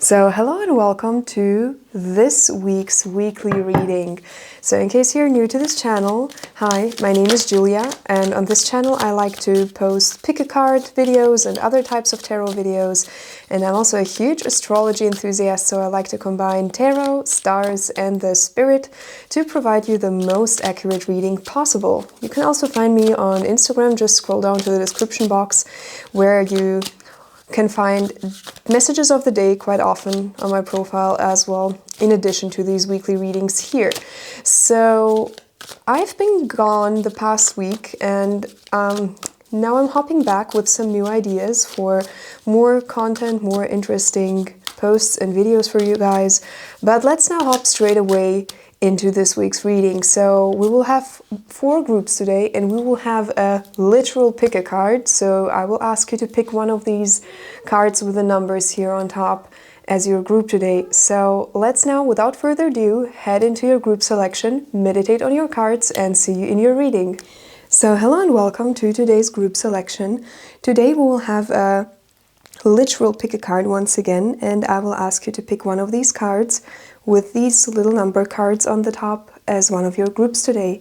So hello and welcome to this week's weekly reading. So in case you're new to this channel, hi, my name is Julia, and on this channel I like to post pick a card videos and other types of tarot videos. And I'm also a huge astrology enthusiast, so I like to combine tarot, stars and the spirit to provide you the most accurate reading possible. You can also find me on Instagram, just scroll down to the description box where you can find messages of the day quite often on my profile as well, in addition to these weekly readings here. So I've been gone the past week, and now I'm hopping back with some new ideas for more content, more interesting posts and videos for you guys. But let's now hop straight away into this week's reading. So we will have 4 groups today, and we will have a literal pick a card. So I will ask you to pick one of these cards with the numbers here on top as your group today. So let's now, without further ado, head into your group selection, meditate on your cards, and see you in your reading. So hello and welcome to today's group selection. Today we will have a literal pick a card once again, and I will ask you to pick one of these cards with these little number cards on the top as one of your groups today.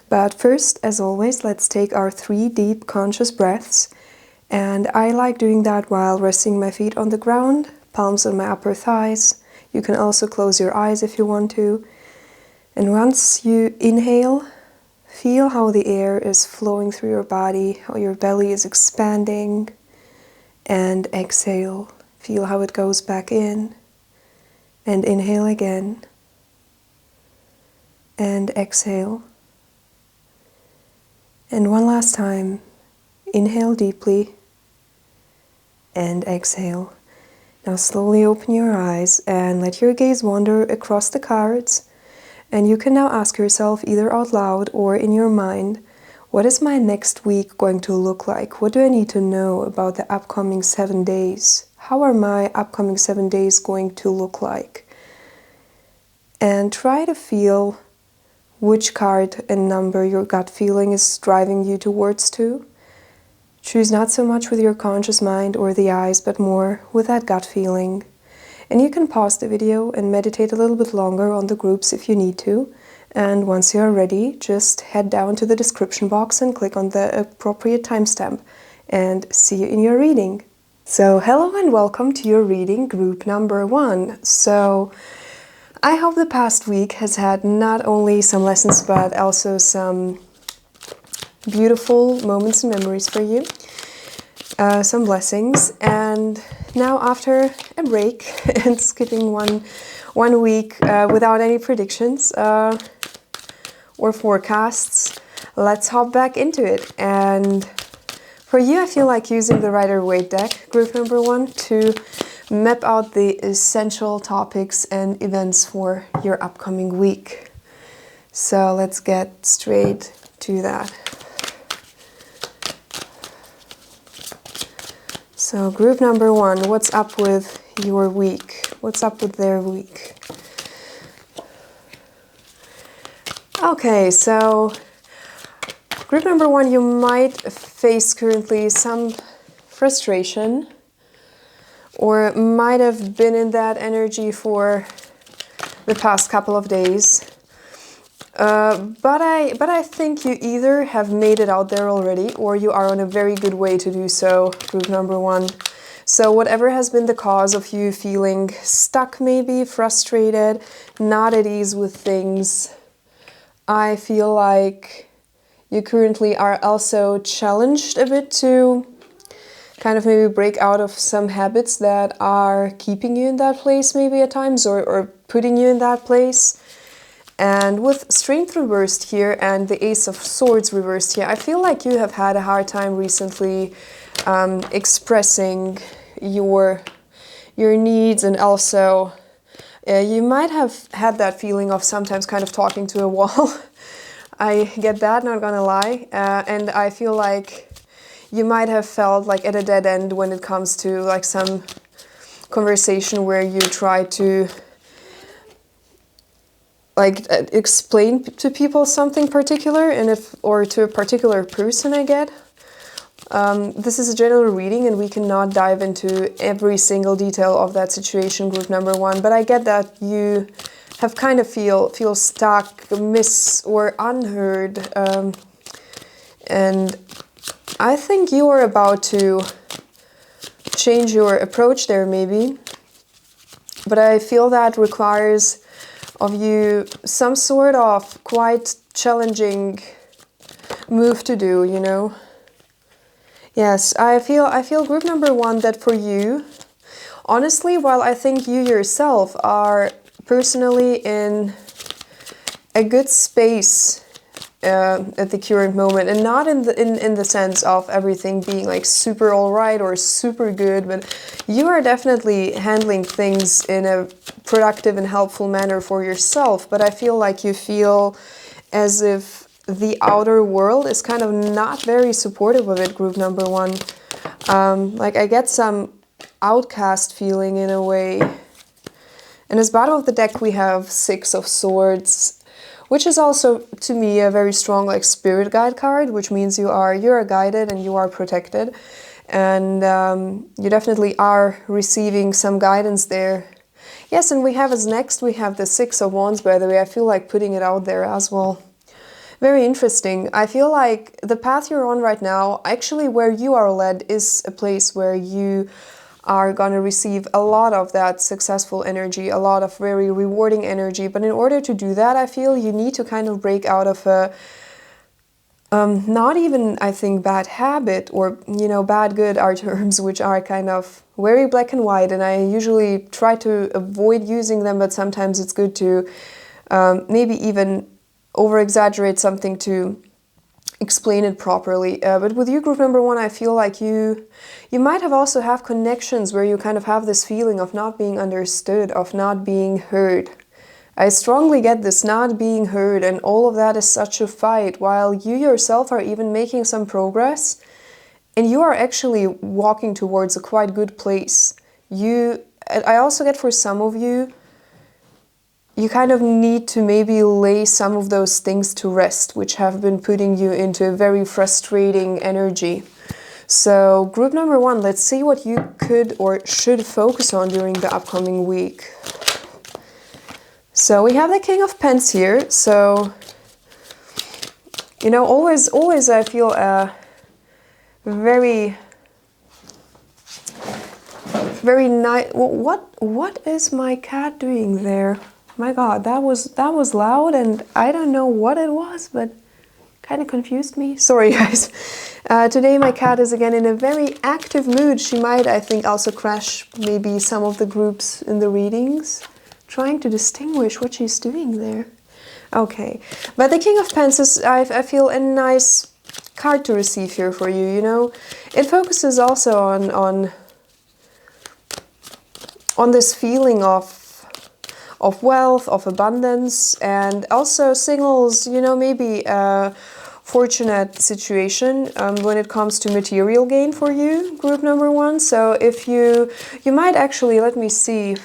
But first, as always, let's take our 3 deep conscious breaths, and I like doing that while resting my feet on the ground, palms on my upper thighs. You can also close your eyes if you want to. And once you inhale, feel how the air is flowing through your body, how your belly is expanding. And exhale, feel how it goes back in, and inhale again, and exhale. And one last time, inhale deeply, and exhale. Now slowly open your eyes and let your gaze wander across the cards, and you can now ask yourself either out loud or in your mind, what is my next week going to look like? What do I need to know about the upcoming 7 days? How are my upcoming 7 days going to look like? And try to feel which card and number your gut feeling is driving you towards to. Choose not so much with your conscious mind or the eyes, but more with that gut feeling. And you can pause the video and meditate a little bit longer on the groups if you need to. And once you are ready, just head down to the description box and click on the appropriate timestamp, and see you in your reading. So hello and welcome to your reading, group number 1. So I hope the past week has had not only some lessons but also some beautiful moments and memories for you, some blessings. And now after a break and skipping one week without any predictions or forecasts, let's hop back into it. And for you, I feel like using the Rider-Waite deck, group number 1, to map out the essential topics and events for your upcoming week. So let's get straight to that. So group number 1, what's up with your week? What's up with their week? Okay, so group number 1, you might face currently some frustration, or might have been in that energy for the past couple of days. But I think you either have made it out there already, or you are on a very good way to do so, group number 1. So whatever has been the cause of you feeling stuck, maybe frustrated, not at ease with things, I feel like you currently are also challenged a bit to kind of maybe break out of some habits that are keeping you in that place maybe at times, or putting you in that place. And with Strength reversed here and the Ace of Swords reversed here, I feel like you have had a hard time recently expressing your needs, and also you might have had that feeling of sometimes kind of talking to a wall. I get that, not gonna lie. And I feel like you might have felt like at a dead end when it comes to like some conversation where you try to like explain to people something particular, and or to a particular person, I get. This is a general reading and we cannot dive into every single detail of that situation, group number one, but I get that you have kind of feel stuck, miss or unheard, and I think you are about to change your approach there maybe, but I feel that requires of you some sort of quite challenging move to do, you know. Yes, I feel group number one that for you, honestly, while I think you yourself are personally in a good space at the current moment, and not in the sense of everything being like super all right or super good, but you are definitely handling things in a productive and helpful manner for yourself. But I feel like you feel as if the outer world is kind of not very supportive of it, group number one. Like I get some outcast feeling in a way. And as bottom of the deck we have Six of Swords, which is also to me a very strong like spirit guide card, which means you are guided and you are protected, and you definitely are receiving some guidance there. Yes, and we have as next we have the Six of Wands, by the way. I feel like putting it out there as well. Very interesting. I feel like the path you're on right now, actually where you are led, is a place where you are going to receive a lot of that successful energy, a lot of very rewarding energy. But in order to do that, I feel you need to kind of break out of a not even, I think, bad habit, or, you know, bad good are terms which are kind of very black and white, and I usually try to avoid using them, but sometimes it's good to maybe even over-exaggerate something to explain it properly. But with you, group number one, I feel like you might have also have connections where you kind of have this feeling of not being understood, of not being heard. I strongly get this not being heard, and all of that is such a fight, while you yourself are even making some progress, and you are actually walking towards a quite good place. I also get for some of you, you kind of need to maybe lay some of those things to rest, which have been putting you into a very frustrating energy. So group number one, let's see what you could or should focus on during the upcoming week. So we have the King of Pence here. So, you know, always I feel a very nice. What is my cat doing there? My God, that was loud, and I don't know what it was, but kind of confused me. Sorry, guys. Today my cat is again in a very active mood. She might, I think, also crash maybe some of the groups in the readings. Trying to distinguish what she's doing there. Okay, but the King of Pence is, I feel, a nice card to receive here for you, you know. It focuses also on this feeling of wealth, of abundance, and also signals, you know, maybe a fortunate situation when it comes to material gain for you, group number one. So if you might actually, let me see,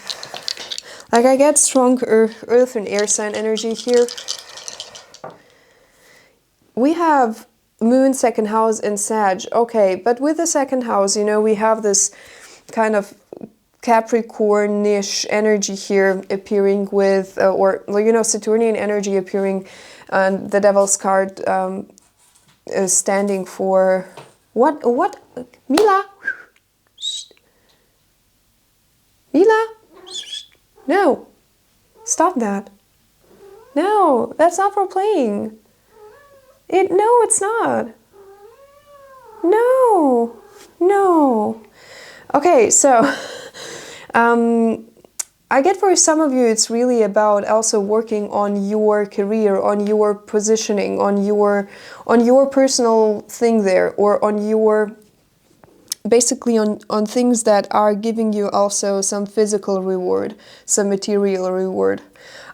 like I get strong earth and air sign energy here. We have Moon, second house, and Sag. Okay, but with the second house, you know, we have this kind of Capricorn-ish energy here appearing with, or, you know, Saturnian energy appearing, and the Devil's card is standing for what? Mila? Mila? No. Stop that. No, that's not for playing. No, it's not. No. Okay, so I get for some of you it's really about also working on your career, on your positioning, on your personal thing there, or on your basically on things that are giving you also some physical reward, some material reward.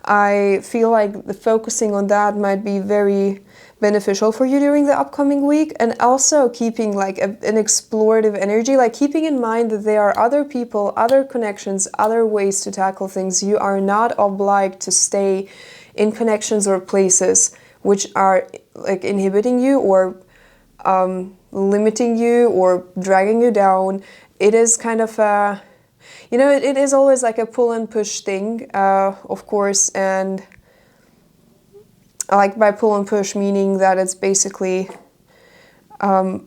I feel like the focusing on that might be very beneficial for you during the upcoming week, and also keeping like an explorative energy, like keeping in mind that there are other people, other connections, other ways to tackle things. You are not obliged to stay in connections or places which are like inhibiting you or limiting you or dragging you down. It is kind of a, you know, it is always like a pull and push thing, of course, and like by pull and push meaning that it's basically, my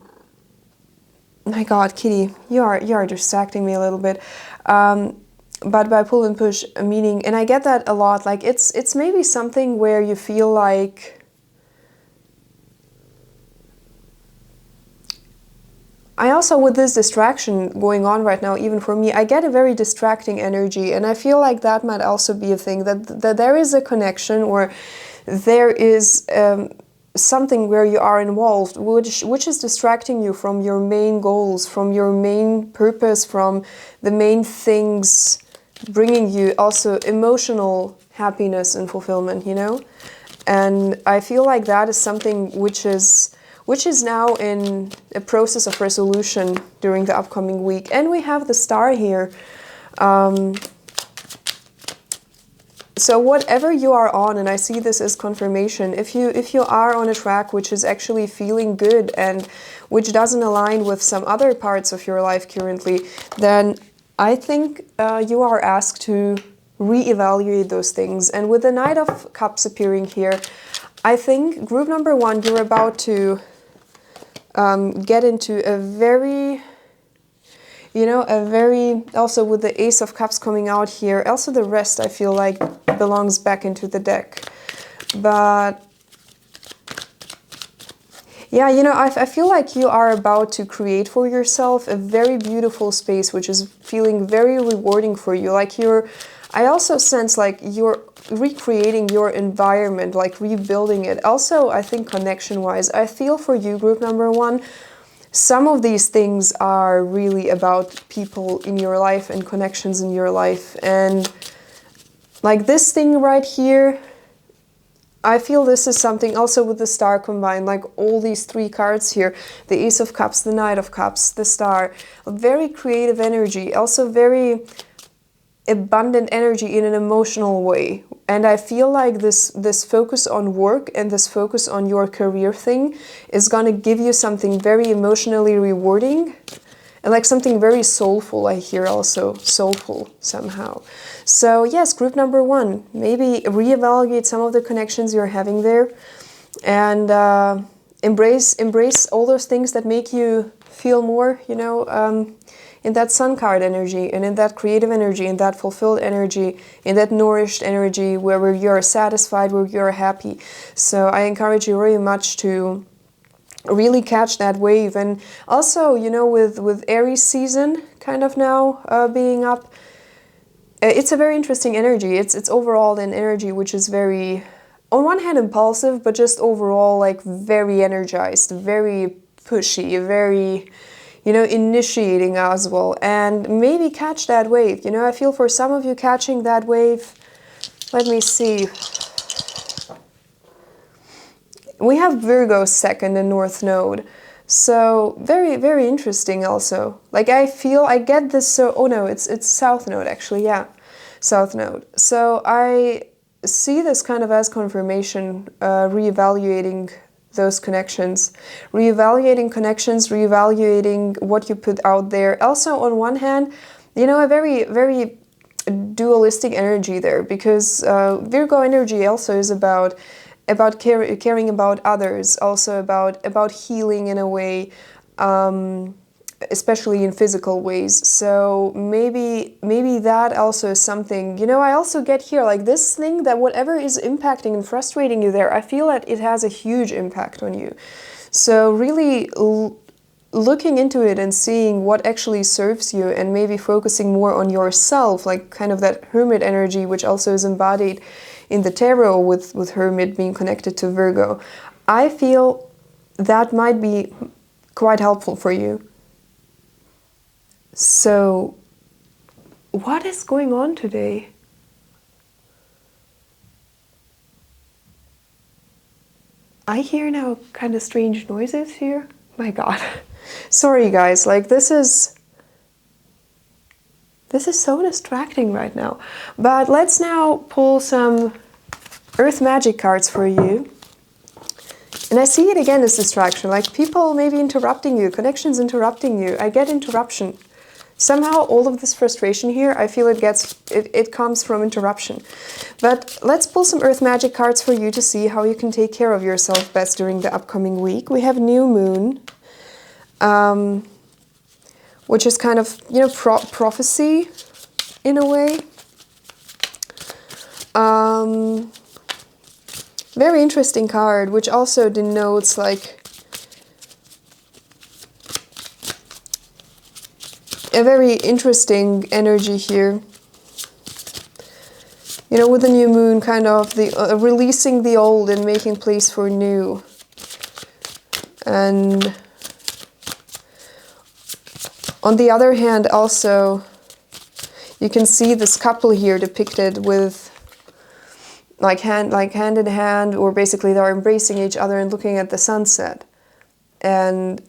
God, Kitty, you are distracting me a little bit. But by pull and push meaning, and I get that a lot, like it's maybe something where you feel like, I also, with this distraction going on right now, even for me, I get a very distracting energy, and I feel like that might also be a thing, that there is a connection, or there is something where you are involved, which is distracting you from your main goals, from your main purpose, from the main things bringing you also emotional happiness and fulfillment, you know? And I feel like that is something which is now in a process of resolution during the upcoming week. And we have the star here. So whatever you are on, and I see this as confirmation, if you are on a track which is actually feeling good and which doesn't align with some other parts of your life currently, then I think you are asked to reevaluate those things. And with the Knight of Cups appearing here, I think group number one, you're about to get into a very, you know, also with the Ace of Cups coming out here, also the rest I feel like belongs back into the deck. But yeah, you know, I feel like you are about to create for yourself a very beautiful space, which is feeling very rewarding for you. Like I also sense like you're recreating your environment, like rebuilding it. Also, I think connection-wise, I feel for you, group number one, some of these things are really about people in your life and connections in your life. And like this thing right here, I feel this is something also with the star combined, like all these three cards here, the Ace of Cups, the Knight of Cups, the star, very creative energy, also very abundant energy in an emotional way. And I feel like this focus on work and this focus on your career thing is going to give you something very emotionally rewarding and like something very soulful. I hear also soulful somehow. So yes, group number one, maybe reevaluate some of the connections you're having there and embrace all those things that make you feel more, you know, in that sun card energy and in that creative energy, in that fulfilled energy, in that nourished energy where you're satisfied, where you're happy. So I encourage you very much to really catch that wave. And also, you know, with Aries season kind of now being up, it's a very interesting energy. It's overall an energy which is very, on one hand, impulsive, but just overall like very energized, very pushy, very, you know, initiating as well. And maybe catch that wave. You know, I feel for some of you catching that wave. Let me see. We have Virgo second and North Node. So very, very interesting also. Like I get this, so, oh no, it's South Node actually, yeah. South Node. So I see this kind of as confirmation, reevaluating those connections, reevaluating what you put out there. Also, on one hand, you know, a very, very dualistic energy there, because Virgo energy also is about caring about others, also about healing in a way, especially in physical ways. So maybe that also is something, you know, I also get here like this thing that whatever is impacting and frustrating you there, I feel that it has a huge impact on you. So really looking into it and seeing what actually serves you and maybe focusing more on yourself, like kind of that hermit energy, which also is embodied in the tarot with hermit being connected to Virgo. I feel that might be quite helpful for you. So, what is going on today? I hear now kind of strange noises here. My God. Sorry guys, like this is so distracting right now. But let's now pull some Earth Magic cards for you. And I see it again as distraction, like people maybe interrupting you, connections interrupting you. I get interruption. Somehow all of this frustration here, I feel it comes from interruption. But let's pull some Earth Magic cards for you to see how you can take care of yourself best during the upcoming week. We have New Moon, which is kind of, you know, prophecy in a way. Very interesting card, which also denotes like a very interesting energy here. You know, with the new moon, kind of the releasing the old and making place for new. And on the other hand, also, you can see this couple here depicted with like hand in hand, or basically they're embracing each other and looking at the sunset. And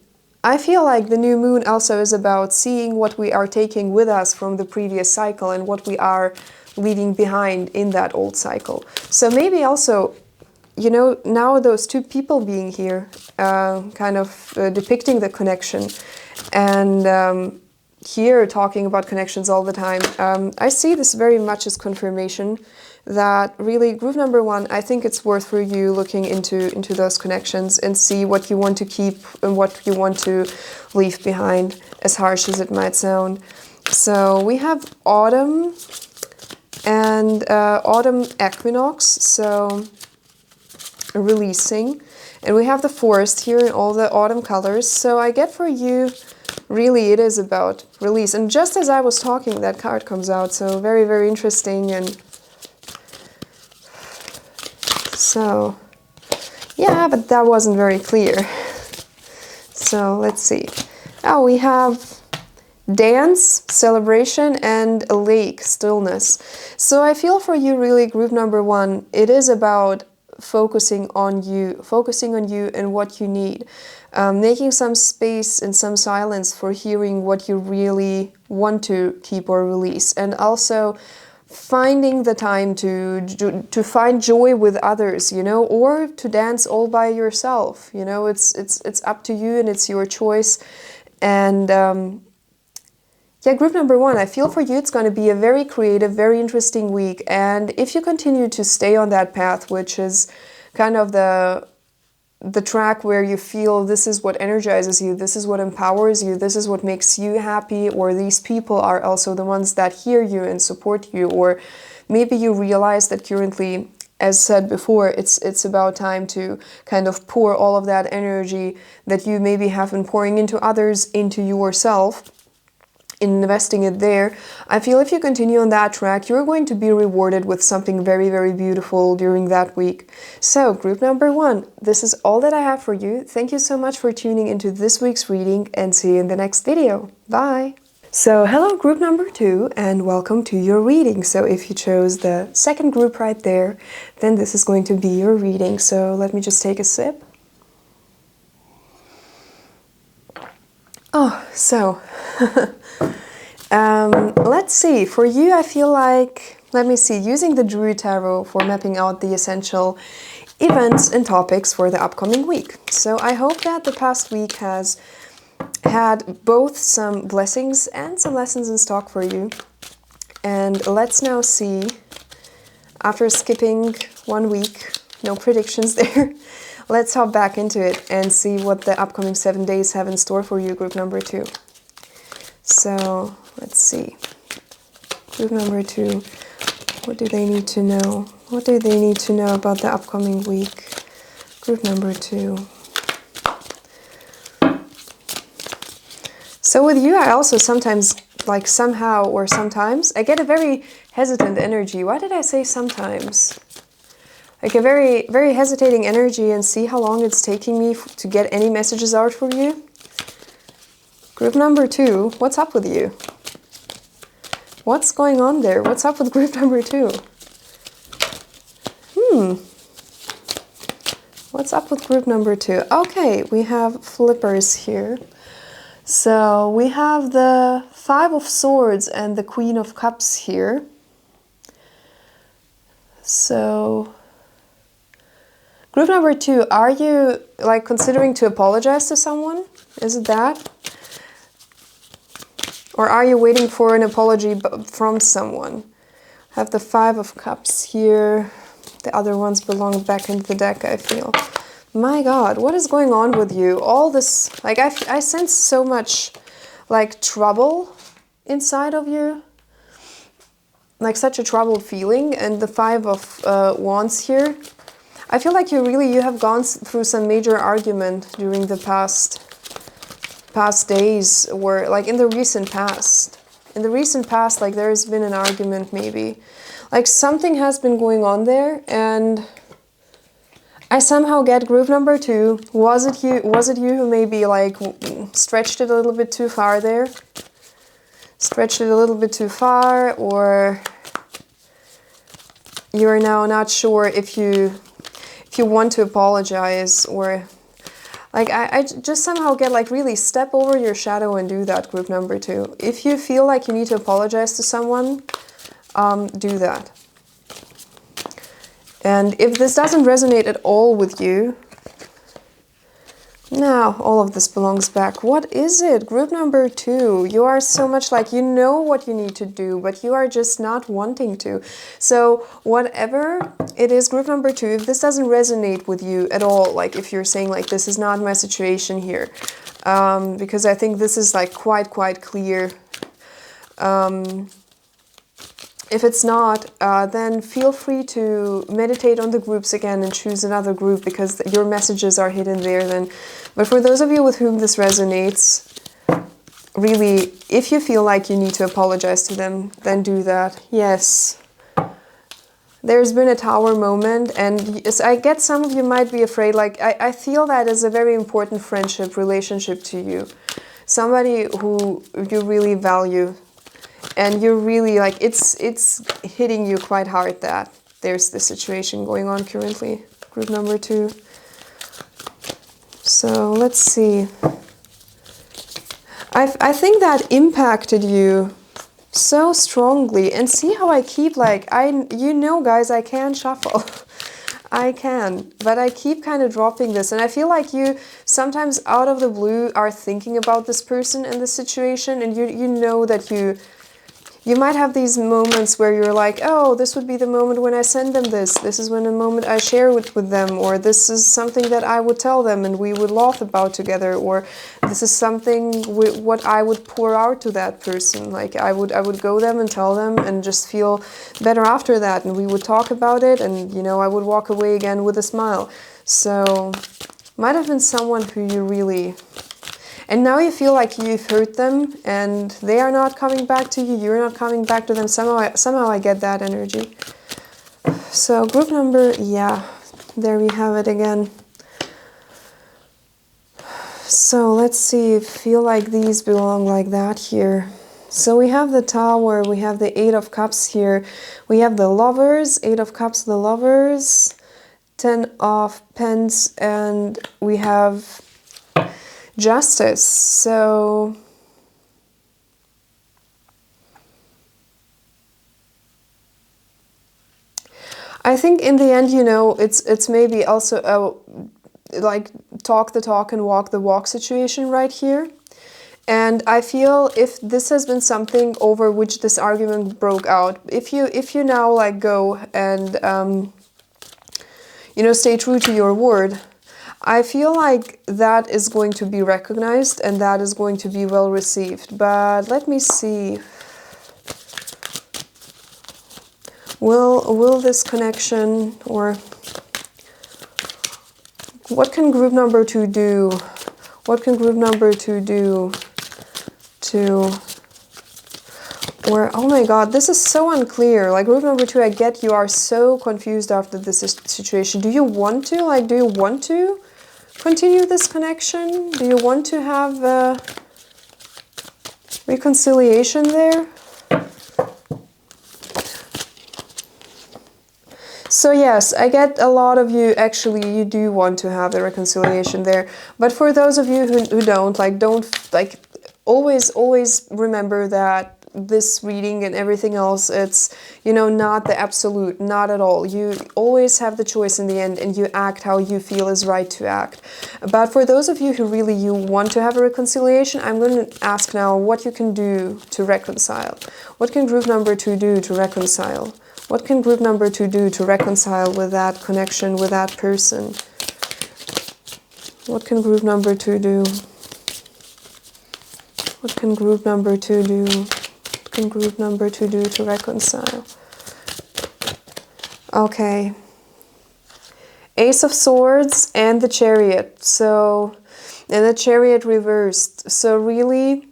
I feel like the new moon also is about seeing what we are taking with us from the previous cycle and what we are leaving behind in that old cycle. So maybe also, you know, now those two people being here, kind of depicting the connection, and here talking about connections all the time. I see this very much as confirmation that really group number one, I think it's worth for you looking into those connections and see what you want to keep and what you want to leave behind, as harsh as it might sound. So we have autumn and autumn equinox, so releasing. And we have the forest here in all the autumn colors. So I get for you, really it is about release. And just as I was talking, that card comes out. So very, very interesting. And so, yeah, but that wasn't very clear. So let's see. Oh, we have dance, celebration, and a lake, stillness. So I feel for you really group number one, it is about focusing on you and what you need. Making some space and some silence for hearing what you really want to keep or release. And also finding the time to find joy with others, you know, or to dance all by yourself. You know, it's up to you and it's your choice. And yeah, group number one, I feel for you it's going to be a very creative, very interesting week. And if you continue to stay on that path, which is kind of the track where you feel this is what energizes you, this is what empowers you, this is what makes you happy, or these people are also the ones that hear you and support you, or maybe you realize that currently, as said before, it's about time to kind of pour all of that energy that you maybe have been pouring into others, into yourself, investing it there. I feel if you continue on that track, you're going to be rewarded with something very, very beautiful during that week. So, group number one, this is all that I have for you. Thank you so much for tuning into this week's reading, and see you in the next video. Bye! So, hello group number two, and welcome to your reading. So, if you chose the second group right there, then this is going to be your reading. So, let me just take a sip. Oh, so... let's see, for you I feel like, let me see, using the Druid Tarot for mapping out the essential events and topics for the upcoming week. So I hope that the past week has had both some blessings and some lessons in stock for you. And let's now see, after skipping 1 week, no predictions there, let's hop back into it and see what the upcoming 7 days have in store for you, group number two. So, let's see. Group number two, what do they need to know? What do they need to know about the upcoming week? Group number two. So with you, I also sometimes, like somehow or sometimes, I get a very hesitant energy. Why did I say sometimes? Like a very, very hesitating energy, and see how long it's taking me to get any messages out for you. Group number two, what's up with you? What's going on there? What's up with group number two? What's up with group number two? Okay, we have flippers here. So we have the Five of Swords and the Queen of Cups here. So Group number 2, are you like considering to apologize to someone? Is it that? Or are you waiting for an apology from someone? I have the 5 of Cups here. The other ones belong back into the deck, I feel. My God, what is going on with you? All this, like I sense so much like trouble inside of you. Like such a troubled feeling. And the 5 of Wands here. I feel like you have gone through some major argument during the past days, or like in the recent past. In the recent past, like there has been an argument maybe. Like something has been going on there, and I somehow get group number 2. Was it you who maybe like stretched it a little bit too far there? Stretched it a little bit too far, or you're now not sure if you want to apologize, or like I just somehow get like really step over your shadow and do that, group number 2. If you feel like you need to apologize to someone, do that. And if this doesn't resonate at all with you, now all of this belongs back. What is it? Group number 2. You are so much like you know what you need to do, but you are just not wanting to. So whatever it is, group number 2, if this doesn't resonate with you at all, like if you're saying like this is not my situation here, because I think this is like quite clear. If it's not, then feel free to meditate on the groups again and choose another group, because your messages are hidden there then. But for those of you with whom this resonates, really, if you feel like you need to apologize to them, then do that. Yes. There's been a Tower moment, and I get some of you might be afraid, like I feel that is a very important friendship, relationship to you. Somebody who you really value. And you're really like, it's hitting you quite hard that there's this situation going on currently. Group number 2. So let's see. I think that impacted you so strongly. And see how I keep like, you know guys, I can shuffle. I can, but I keep kind of dropping this. And I feel like you sometimes out of the blue are thinking about this person and this situation, and you know that you might have these moments where you're like, oh, this would be the moment when I send them this. This is when a moment I share it with them, or this is something that I would tell them and we would laugh about together, or this is something what I would pour out to that person. Like I would go them and tell them and just feel better after that, and we would talk about it, and you know I would walk away again with a smile. So might have been someone who you really. And now you feel like you've hurt them and they are not coming back to you, you're not coming back to them. Somehow I get that energy. So group number, yeah, there we have it again. So let's see, feel like these belong like that here. So we have the Tower, we have the 8 of Cups here, we have the Lovers, 8 of Cups, the Lovers, 10 of Pence, and we have Justice. So I think in the end, you know, it's maybe also a like talk the talk and walk the walk situation right here. And I feel if this has been something over which this argument broke out, if you now like go and you know, stay true to your word, I feel like that is going to be recognized and that is going to be well received. But let me see. Will this connection, or what can group number 2 do? What can group number 2 do to, or oh my God, this is so unclear. Like group number 2, I get you are so confused after this situation. Do you want to, like, do you want to continue this connection? Do you want to have a reconciliation there? So yes, I get a lot of you, actually, you do want to have the reconciliation there. But for those of you who don't, always remember that this reading and everything else, it's, you know, not the absolute, not at all. You always have the choice in the end, and you act how you feel is right to act. But for those of you who really you want to have a reconciliation, I'm going to ask now what you can do to reconcile. What can group number 2 do to reconcile? What can group number 2 do to reconcile with that connection, with that person? What can group number 2 do? What can group number 2 do? What can group number 2 do to reconcile? Okay. Ace of Swords and the Chariot. So, and the Chariot reversed. So really,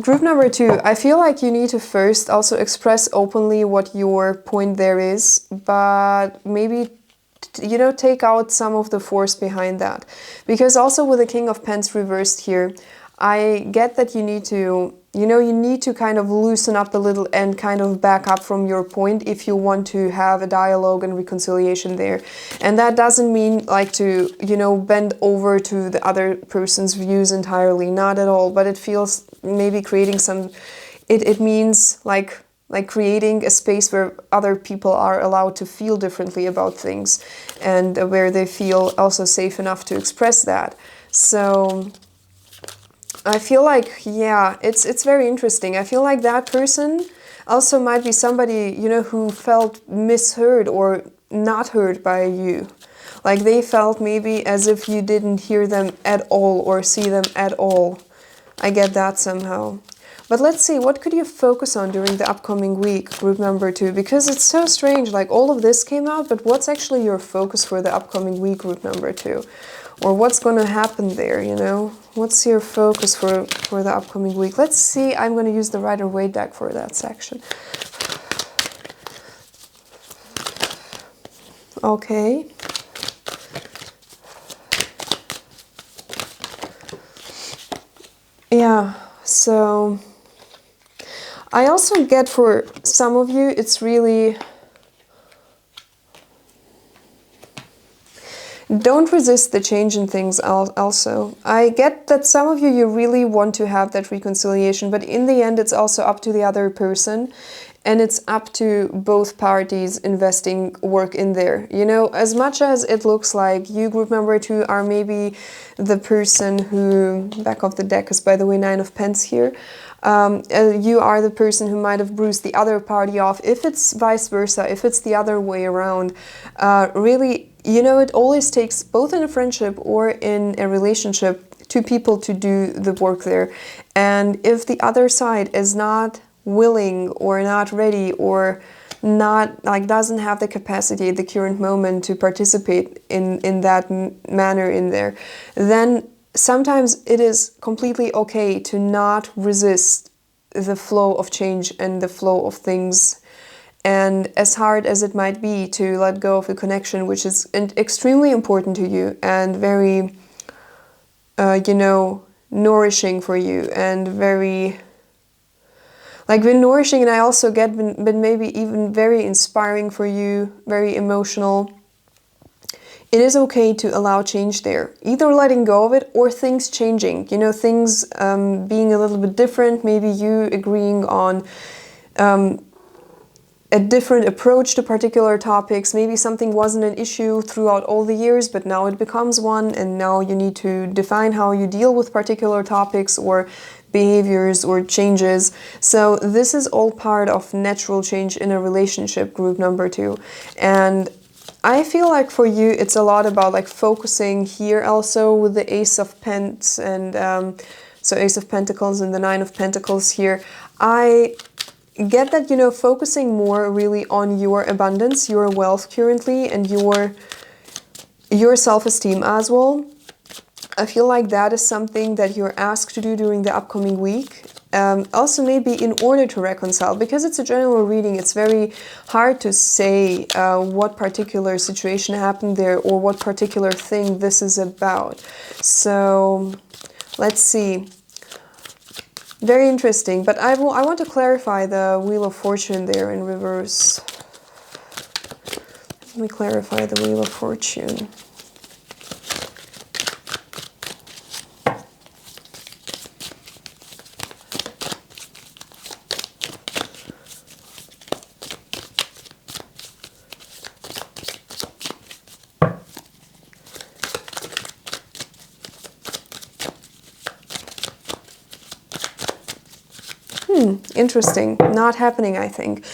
group number 2, I feel like you need to first also express openly what your point there is, but maybe, you know, take out some of the force behind that. Because also with the King of Pence reversed here, I get that you need to, you know, you need to kind of loosen up a little and kind of back up from your point if you want to have a dialogue and reconciliation there. And that doesn't mean like to, you know, bend over to the other person's views entirely, not at all, but it feels maybe creating some, it means like creating a space where other people are allowed to feel differently about things, and where they feel also safe enough to express that. So I feel like, yeah, it's very interesting. I feel like that person also might be somebody, you know, who felt misheard or not heard by you. Like they felt maybe as if you didn't hear them at all or see them at all. I get that somehow. But let's see, what could you focus on during the upcoming week, group number 2? Because it's so strange, like all of this came out, but what's actually your focus for the upcoming week, group number 2? Or what's going to happen there, you know? What's your focus for the upcoming week? Let's see, I'm going to use the Rider-Waite deck for that section. Okay. Yeah, so I also get for some of you, it's really, don't resist the change in things also. I get that some of you, you really want to have that reconciliation, but in the end, it's also up to the other person. And it's up to both parties investing work in there. You know, as much as it looks like you, group number 2, are maybe the person who, back of the deck is by the way 9 of Pence here, you are the person who might have bruised the other party off. If it's vice versa, if it's the other way around, really, you know, it always takes, both in a friendship or in a relationship, 2 people to do the work there. And if the other side is not willing or not ready or not, like, doesn't have the capacity at the current moment to participate in that manner in there, then sometimes it is completely okay to not resist the flow of change and the flow of things. And as hard as it might be to let go of a connection which is extremely important to you and very, you know, nourishing for you and very, like, been nourishing, and I also get been maybe even very inspiring for you, very emotional. It is okay to allow change there, either letting go of it or things changing, you know, things being a little bit different, maybe you agreeing on a different approach to particular topics. Maybe something wasn't an issue throughout all the years, but now it becomes one, and now you need to define how you deal with particular topics or behaviors or changes. So this is all part of natural change in a relationship, group number 2. And I feel like for you it's a lot about like focusing here also with the Ace of Pence and so Ace of Pentacles and the 9 of Pentacles here. I get that, you know, focusing more really on your abundance, your wealth currently, and your self-esteem as well. I feel like that is something that you're asked to do during the upcoming week. Also maybe in order to reconcile, because it's a general reading, it's very hard to say what particular situation happened there or what particular thing this is about. So let's see. Very interesting, but I want to clarify the Wheel of Fortune there in reverse. Let me clarify the Wheel of Fortune. Interesting. Not happening, I think.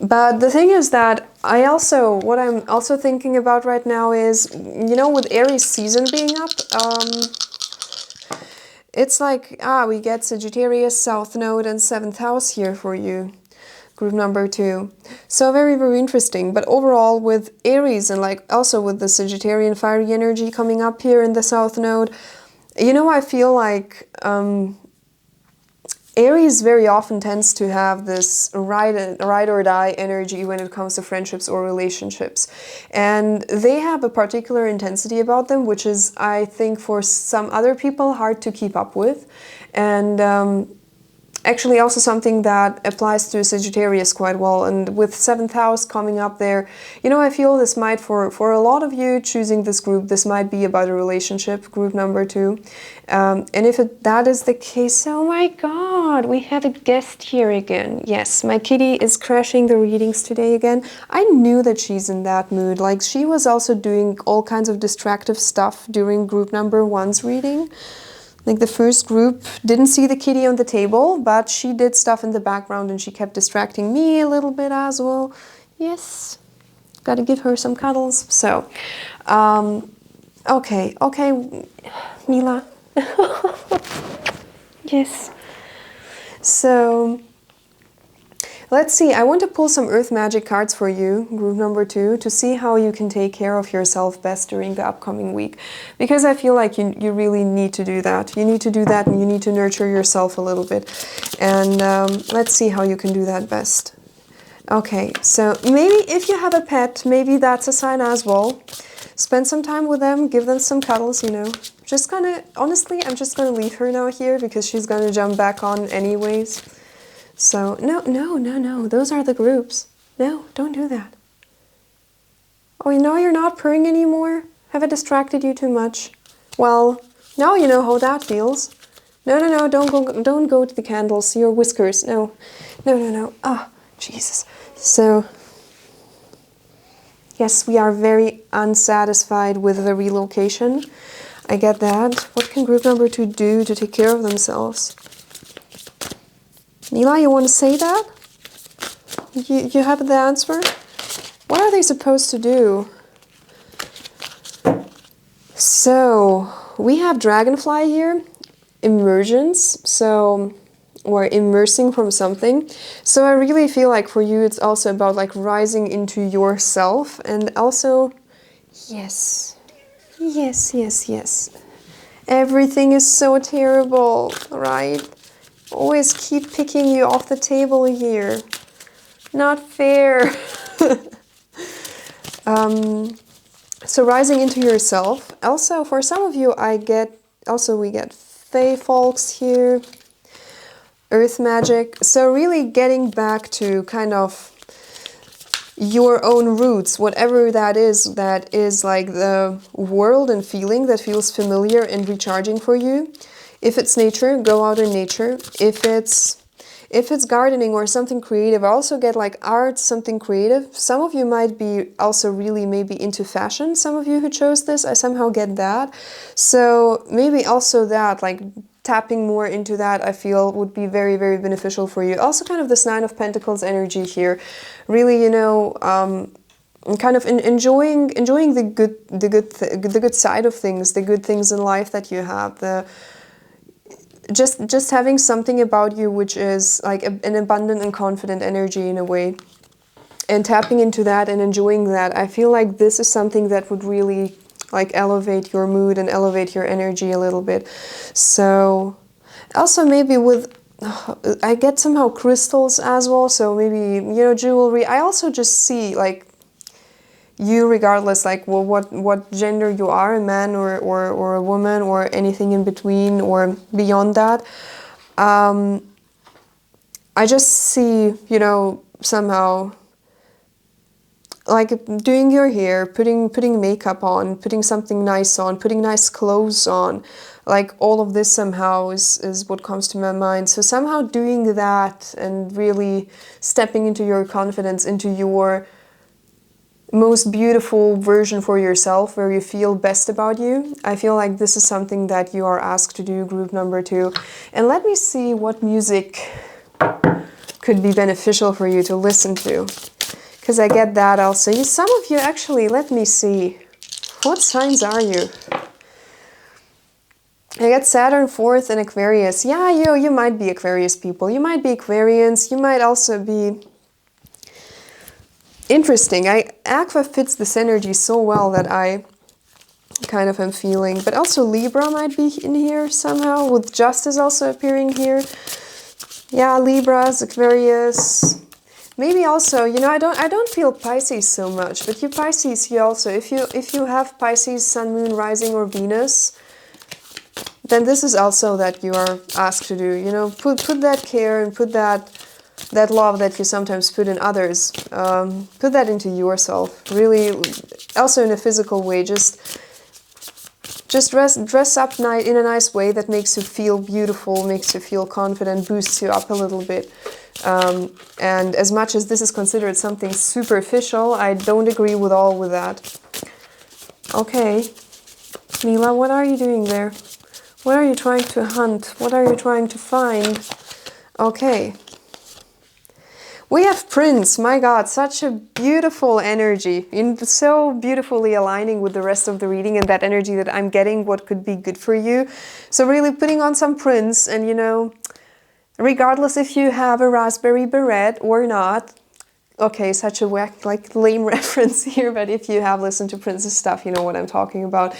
But the thing is that what I'm also thinking about right now is, you know, with Aries season being up, it's like, we get Sagittarius, South Node, and 7th house here for you. Group number 2. So very, very interesting. But overall with Aries and like also with the Sagittarian fiery energy coming up here in the South Node, you know, I feel like Aries very often tends to have this ride or die energy when it comes to friendships or relationships. And they have a particular intensity about them, which is, I think, for some other people hard to keep up with. And actually also something that applies to Sagittarius quite well. And with 7th house coming up there, you know, I feel this might, for a lot of you choosing this group, this might be about a relationship, group number 2. And if that is the case, oh my God, we have a guest here again. Yes, my kitty is crashing the readings today again. I knew that she's in that mood. Like, she was also doing all kinds of distractive stuff during group number 1's reading. Like, the first group didn't see the kitty on the table, but she did stuff in the background and she kept distracting me a little bit as well. Yes, gotta give her some cuddles. So, okay, Mila. Yes. So, let's see, I want to pull some Earth Magic cards for you, group number 2, to see how you can take care of yourself best during the upcoming week. Because I feel like you really need to do that. You need to do that and you need to nurture yourself a little bit. And let's see how you can do that best. Okay, so maybe if you have a pet, maybe that's a sign as well. Spend some time with them, give them some cuddles, you know. Just gonna, honestly, I'm just gonna leave her now here because she's gonna jump back on anyways. So, no, those are the groups. No, don't do that. Oh, you know you're not purring anymore? Have I distracted you too much? Well, now you know how that feels. No, don't go to the candles, your whiskers. No. Oh, Jesus. So, yes, we are very unsatisfied with the relocation. I get that. What can group number 2 do to take care of themselves? Mila, you want to say that? You have the answer? What are they supposed to do? So, we have Dragonfly here, emergence, so, or immersing from something. So I really feel like for you it's also about like rising into yourself, and also, yes. Everything is so terrible, right? Always keep picking you off the table here. Not fair. So rising into yourself. Also, for some of you, we get Fae Folks here. Earth Magic. So really getting back to kind of your own roots, whatever that is like the world and feeling that feels familiar and recharging for you. If it's nature, go out in nature. If it's gardening or something creative, I also get like art, something creative. Some of you might be also really maybe into fashion. Some of you who chose this, I somehow get that. So maybe also that, like tapping more into that, I feel would be very, very beneficial for you. Also kind of this 9 of Pentacles energy here. Really, you know, kind of enjoying the good side of things, the good things in life that you have, just having something about you which is like an abundant and confident energy in a way, and tapping into that and enjoying that. I feel like this is something that would really like elevate your mood and elevate your energy a little bit. So also maybe with I get somehow crystals as well, so maybe, you know, jewelry. I also just see like you, regardless like what gender you are, a man or a woman or anything in between or beyond that, I just see, you know, somehow like doing your hair, putting makeup on, putting something nice on, putting nice clothes on, like all of this somehow is what comes to my mind. So somehow doing that and really stepping into your confidence, into your most beautiful version for yourself, where you feel best about you. I feel like this is something that you are asked to do, group number 2. And let me see what music could be beneficial for you to listen to. Because I get that also. Some of you actually, let me see. What signs are you? I get Saturn 4th in Aquarius. Yeah, you might be Aquarius people. You might be Aquarians. You might also be... Interesting. Aqua fits this energy so well that I kind of am feeling. But also Libra might be in here somehow, with Justice also appearing here. Yeah, Libras, Aquarius... Maybe also, you know, I don't feel Pisces so much, but you Pisces, you also, if you have Pisces, Sun, Moon, Rising, or Venus, then this is also that you are asked to do. You know, put that care and put that love that you sometimes put in others, put that into yourself. Really, also in a physical way, just dress up in a nice way that makes you feel beautiful, makes you feel confident, boosts you up a little bit. And as much as this is considered something superficial, I don't agree with that. Okay, Mila, what are you doing there? What are you trying to hunt? What are you trying to find? Okay. We have Prince, my God, such a beautiful energy, so beautifully aligning with the rest of the reading and that energy that I'm getting, what could be good for you. So really putting on some Prince and, you know, regardless if you have a raspberry beret or not, okay, such a lame reference here, but if you have listened to Prince's stuff, you know what I'm talking about.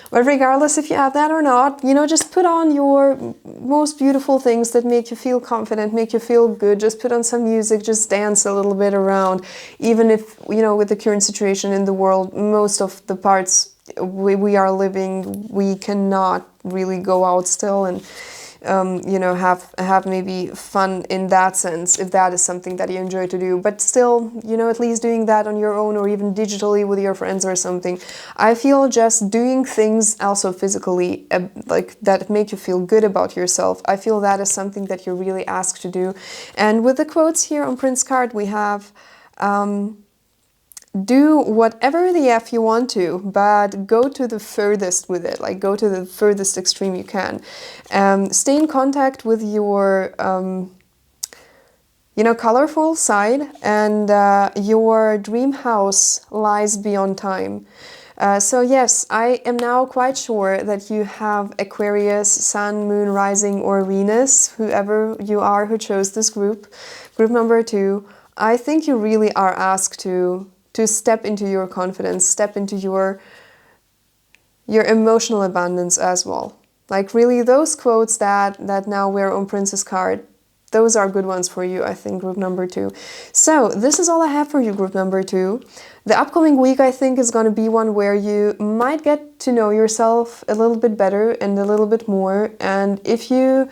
But regardless if you have that or not, you know, just put on your most beautiful things that make you feel confident, make you feel good. Just put on some music, just dance a little bit around. Even if, you know, with the current situation in the world, most of the parts we are living, we cannot really go out still and you know, have maybe fun in that sense, if that is something that you enjoy to do. But still, you know, at least doing that on your own or even digitally with your friends or something. I feel just doing things also physically, like that make you feel good about yourself. I feel that is something that you're really asked to do. And with the quotes here on Prince card, we have... do whatever the F you want to, but go to the furthest with it, like go to the furthest extreme you can. Stay in contact with your, you know, colorful side, and your dream house lies beyond time. So yes, I am now quite sure that you have Aquarius, Sun, Moon, Rising, or Venus, whoever you are who chose this group number 2. I think you really are asked to step into your confidence, step into your emotional abundance as well. Like really those quotes that now we're on Prince's card, those are good ones for you, I think, group number 2. So this is all I have for you, group number 2. The upcoming week, I think, is going to be one where you might get to know yourself a little bit better and a little bit more. And if you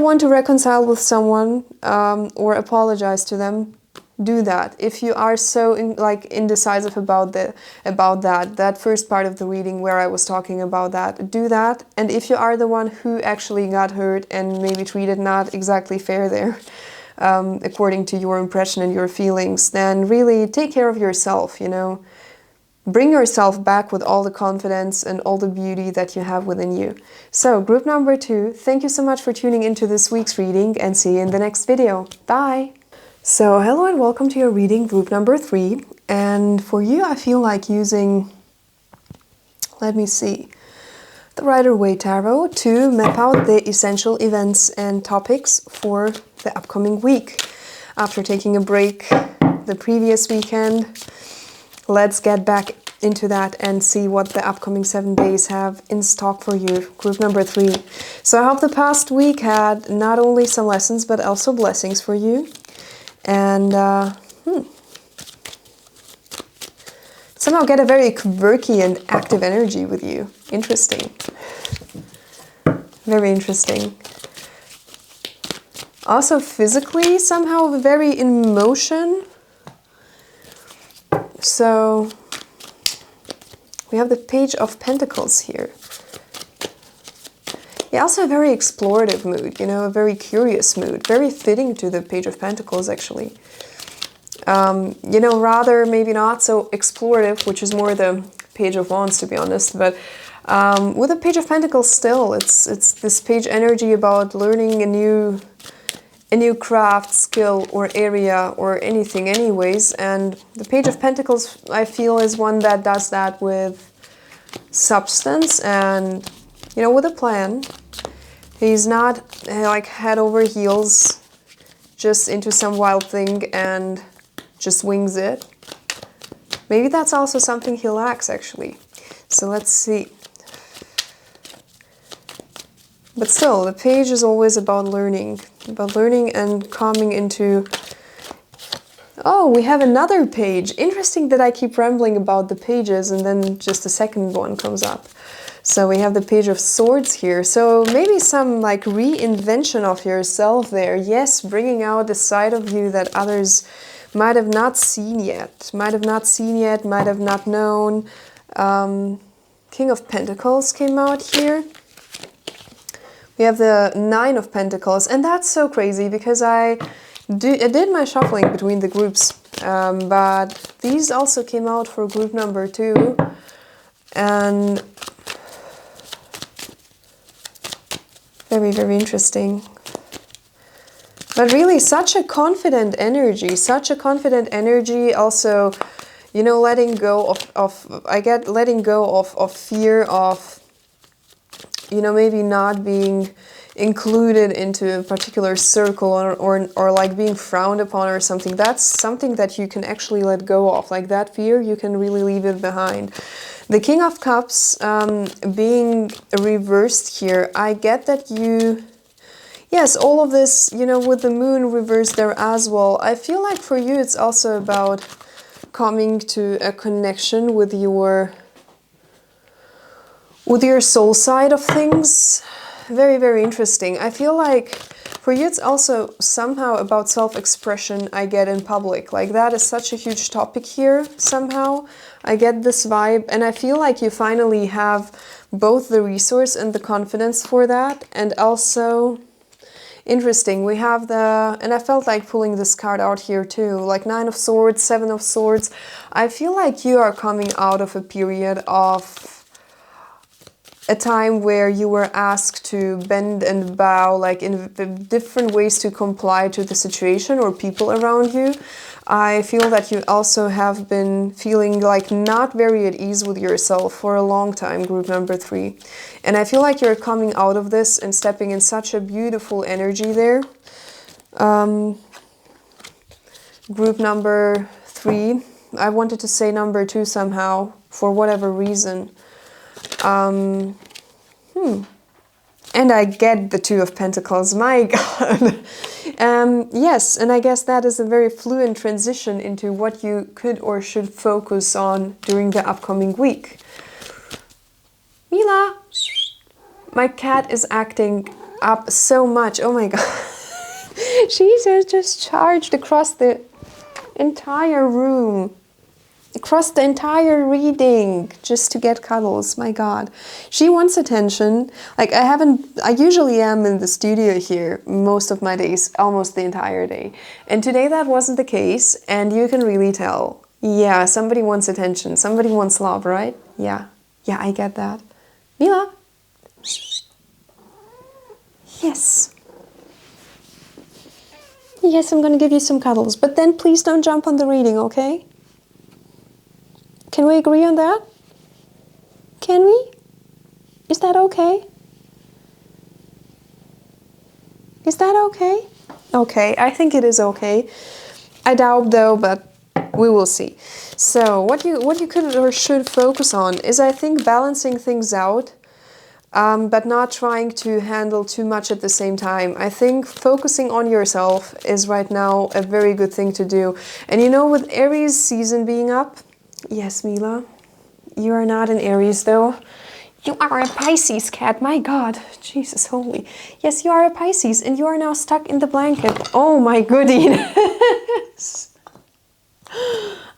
want to reconcile with someone or apologize to them, do that. If you are so indecisive about that first part of the reading where I was talking about that, do that. And if you are the one who actually got hurt and maybe treated not exactly fair there, according to your impression and your feelings, then really take care of yourself, you know. Bring yourself back with all the confidence and all the beauty that you have within you. So, group number 2, thank you so much for tuning into this week's reading, and see you in the next video. Bye! So, hello and welcome to your reading, group number 3. And for you, I feel like using, let me see, the Rider-Waite Tarot to map out the essential events and topics for the upcoming week. After taking a break the previous weekend, let's get back into that and see what the upcoming 7 days have in stock for you, group number 3. So I hope the past week had not only some lessons, but also blessings for you. And somehow get a very quirky and active energy with you. Interesting. Very interesting. Also physically, somehow very in motion. So we have the Page of Pentacles here. Yeah, also a very explorative mood, you know, a very curious mood, very fitting to the Page of Pentacles, actually. You know, rather maybe not so explorative, which is more the Page of Wands, to be honest, but with the Page of Pentacles still, it's this page energy about learning a a new craft, skill, or area, or anything anyways. And the Page of Pentacles, I feel, is one that does that with substance and, you know, with a plan. He's not like head over heels just into some wild thing and just wings it. Maybe that's also something he lacks, actually. So let's see. But still, the page is always about learning and coming into... Oh, we have another page. Interesting that I keep rambling about the pages and then just the second one comes up. So we have the Page of Swords here. So maybe some like reinvention of yourself there. Yes, bringing out the side of you that others might have not seen yet. Might have not known. King of Pentacles came out here. We have the Nine of Pentacles, and that's so crazy because I did my shuffling between the groups, but these also came out for group number 2, and very, very interesting. But really, such a confident energy, also, you know, letting go of fear of, you know, maybe not being included into a particular circle or like being frowned upon or something. That's something that you can actually let go of. Like that fear, you can really leave it behind. The King of Cups being reversed here, I get that you... Yes, all of this, you know, with the moon reversed there as well. I feel like for you it's also about coming to a connection with your soul side of things. Very, very interesting. I feel like for you it's also somehow about self-expression, I get, in public. Like that is such a huge topic here somehow. I get this vibe, and I feel like you finally have both the resource and the confidence for that. And also, interesting, we have the, and I felt like pulling this card out here too, like Nine of Swords, Seven of Swords. I feel like you are coming out of a period of a time where you were asked to bend and bow, like in different ways to comply to the situation or people around you. I feel that you also have been feeling like not very at ease with yourself for a long time, group number 3. And I feel like you're coming out of this and stepping in such a beautiful energy there. Group number 3, I wanted to say number 2 somehow, for whatever reason. And I get the Two of Pentacles, my God. Yes, and I guess that is a very fluent transition into what you could or should focus on during the upcoming week. Mila! My cat is acting up so much, oh my God. She just charged across the entire room. Across the entire reading just to get cuddles, my God. She wants attention. Like I usually am in the studio here most of my days, almost the entire day. And today that wasn't the case, and you can really tell. Yeah, somebody wants attention, somebody wants love, right? Yeah, I get that. Mila? Yes. Yes, I'm gonna give you some cuddles, but then please don't jump on the reading, okay? Can we agree on that? Can we? Is that okay? Is that okay? Okay, I think it is okay. I doubt though, but we will see. So what you could or should focus on is, I think, balancing things out, but not trying to handle too much at the same time. I think focusing on yourself is right now a very good thing to do. And you know, with Aries season being up, yes, Mila, you are not an Aries though. You are a Pisces, cat, my God, Jesus holy. Yes, you are a Pisces and you are now stuck in the blanket. Oh my goodness.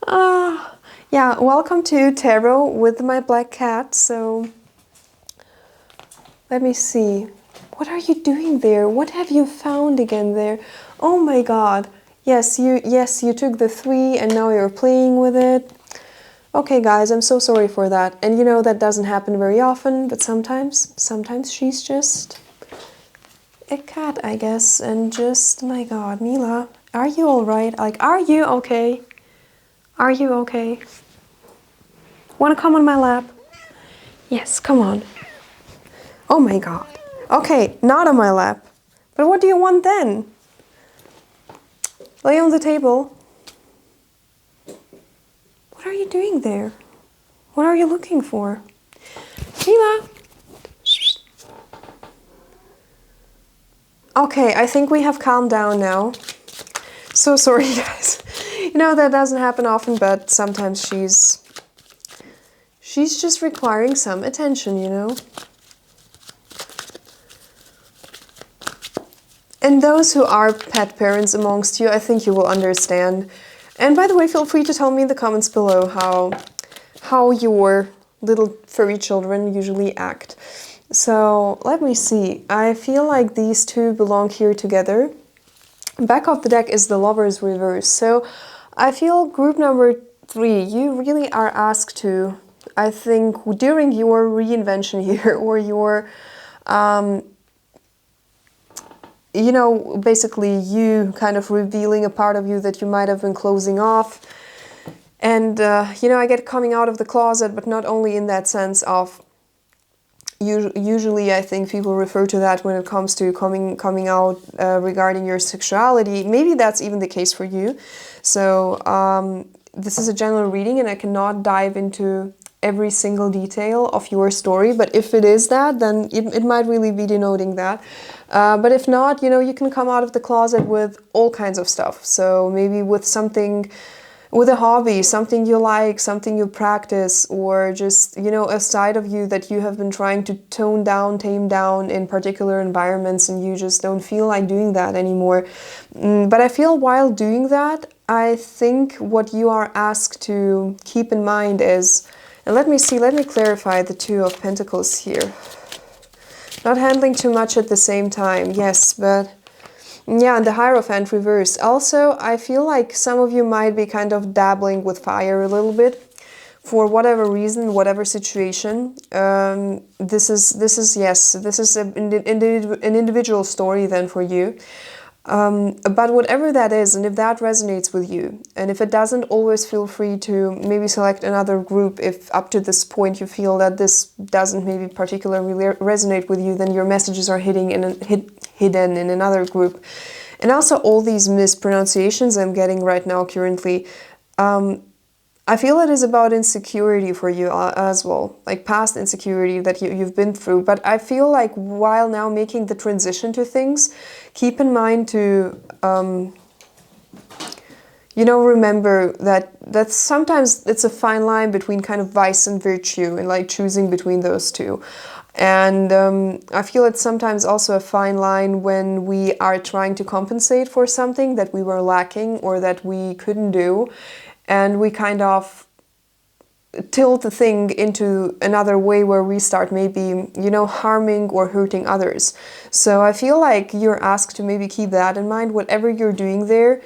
Yeah, welcome to Tarot with my black cat. So let me see. What are you doing there? What have you found again there? Oh my God. Yes, you took the 3 and now you're playing with it. Okay, guys, I'm so sorry for that. And you know, that doesn't happen very often, but sometimes she's just a cat, I guess, and just, my God, Mila, are you all right? Like, are you okay? Are you okay? Want to come on my lap? Yes, come on. Oh my God. Okay, not on my lap. But what do you want then? Lay on the table. What are you doing there? What are you looking for? Mila. Okay, I think we have calmed down now. So sorry, guys. You know, that doesn't happen often, but sometimes she's just requiring some attention, you know? And those who are pet parents amongst you, I think you will understand. And by the way, feel free to tell me in the comments below how your little furry children usually act. So let me see. I feel like these two belong here together. Back of the deck is the Lover's Reverse. So I feel group number 3, you really are asked to, I think, during your reinvention here, or your, you know, basically you kind of revealing a part of you that you might have been closing off. And, you know, I get coming out of the closet, but not only in that sense of, usually I think people refer to that when it comes to coming out regarding your sexuality. Maybe that's even the case for you. So this is a general reading and I cannot dive into every single detail of your story, but if it is that, then it might really be denoting that. But if not, you know, you can come out of the closet with all kinds of stuff. So maybe with something, with a hobby, something you like, something you practice, or just, you know, a side of you that you have been trying to tone down, tame down in particular environments, and you just don't feel like doing that anymore. But I feel while doing that, I think what you are asked to keep in mind is, and let me clarify the Two of Pentacles here. Not handling too much at the same time, yes, but yeah, and the Hierophant reversed. Also, I feel like some of you might be kind of dabbling with fire a little bit for whatever reason, whatever situation. This is an individual story then for you. But whatever that is, and if that resonates with you, and if it doesn't, always feel free to maybe select another group. If up to this point you feel that this doesn't maybe particularly resonate with you, then your messages are hidden in another group. And also all these mispronunciations I'm getting right now currently, I feel it is about insecurity for you as well, like past insecurity that you've been through. But I feel like while now making the transition to things, keep in mind to, you know, remember that sometimes it's a fine line between kind of vice and virtue, and like choosing between those two. And I feel it's sometimes also a fine line when we are trying to compensate for something that we were lacking or that we couldn't do. And we kind of tilt the thing into another way where we start maybe, you know, harming or hurting others. So I feel like you're asked to maybe keep that in mind. Whatever you're doing there,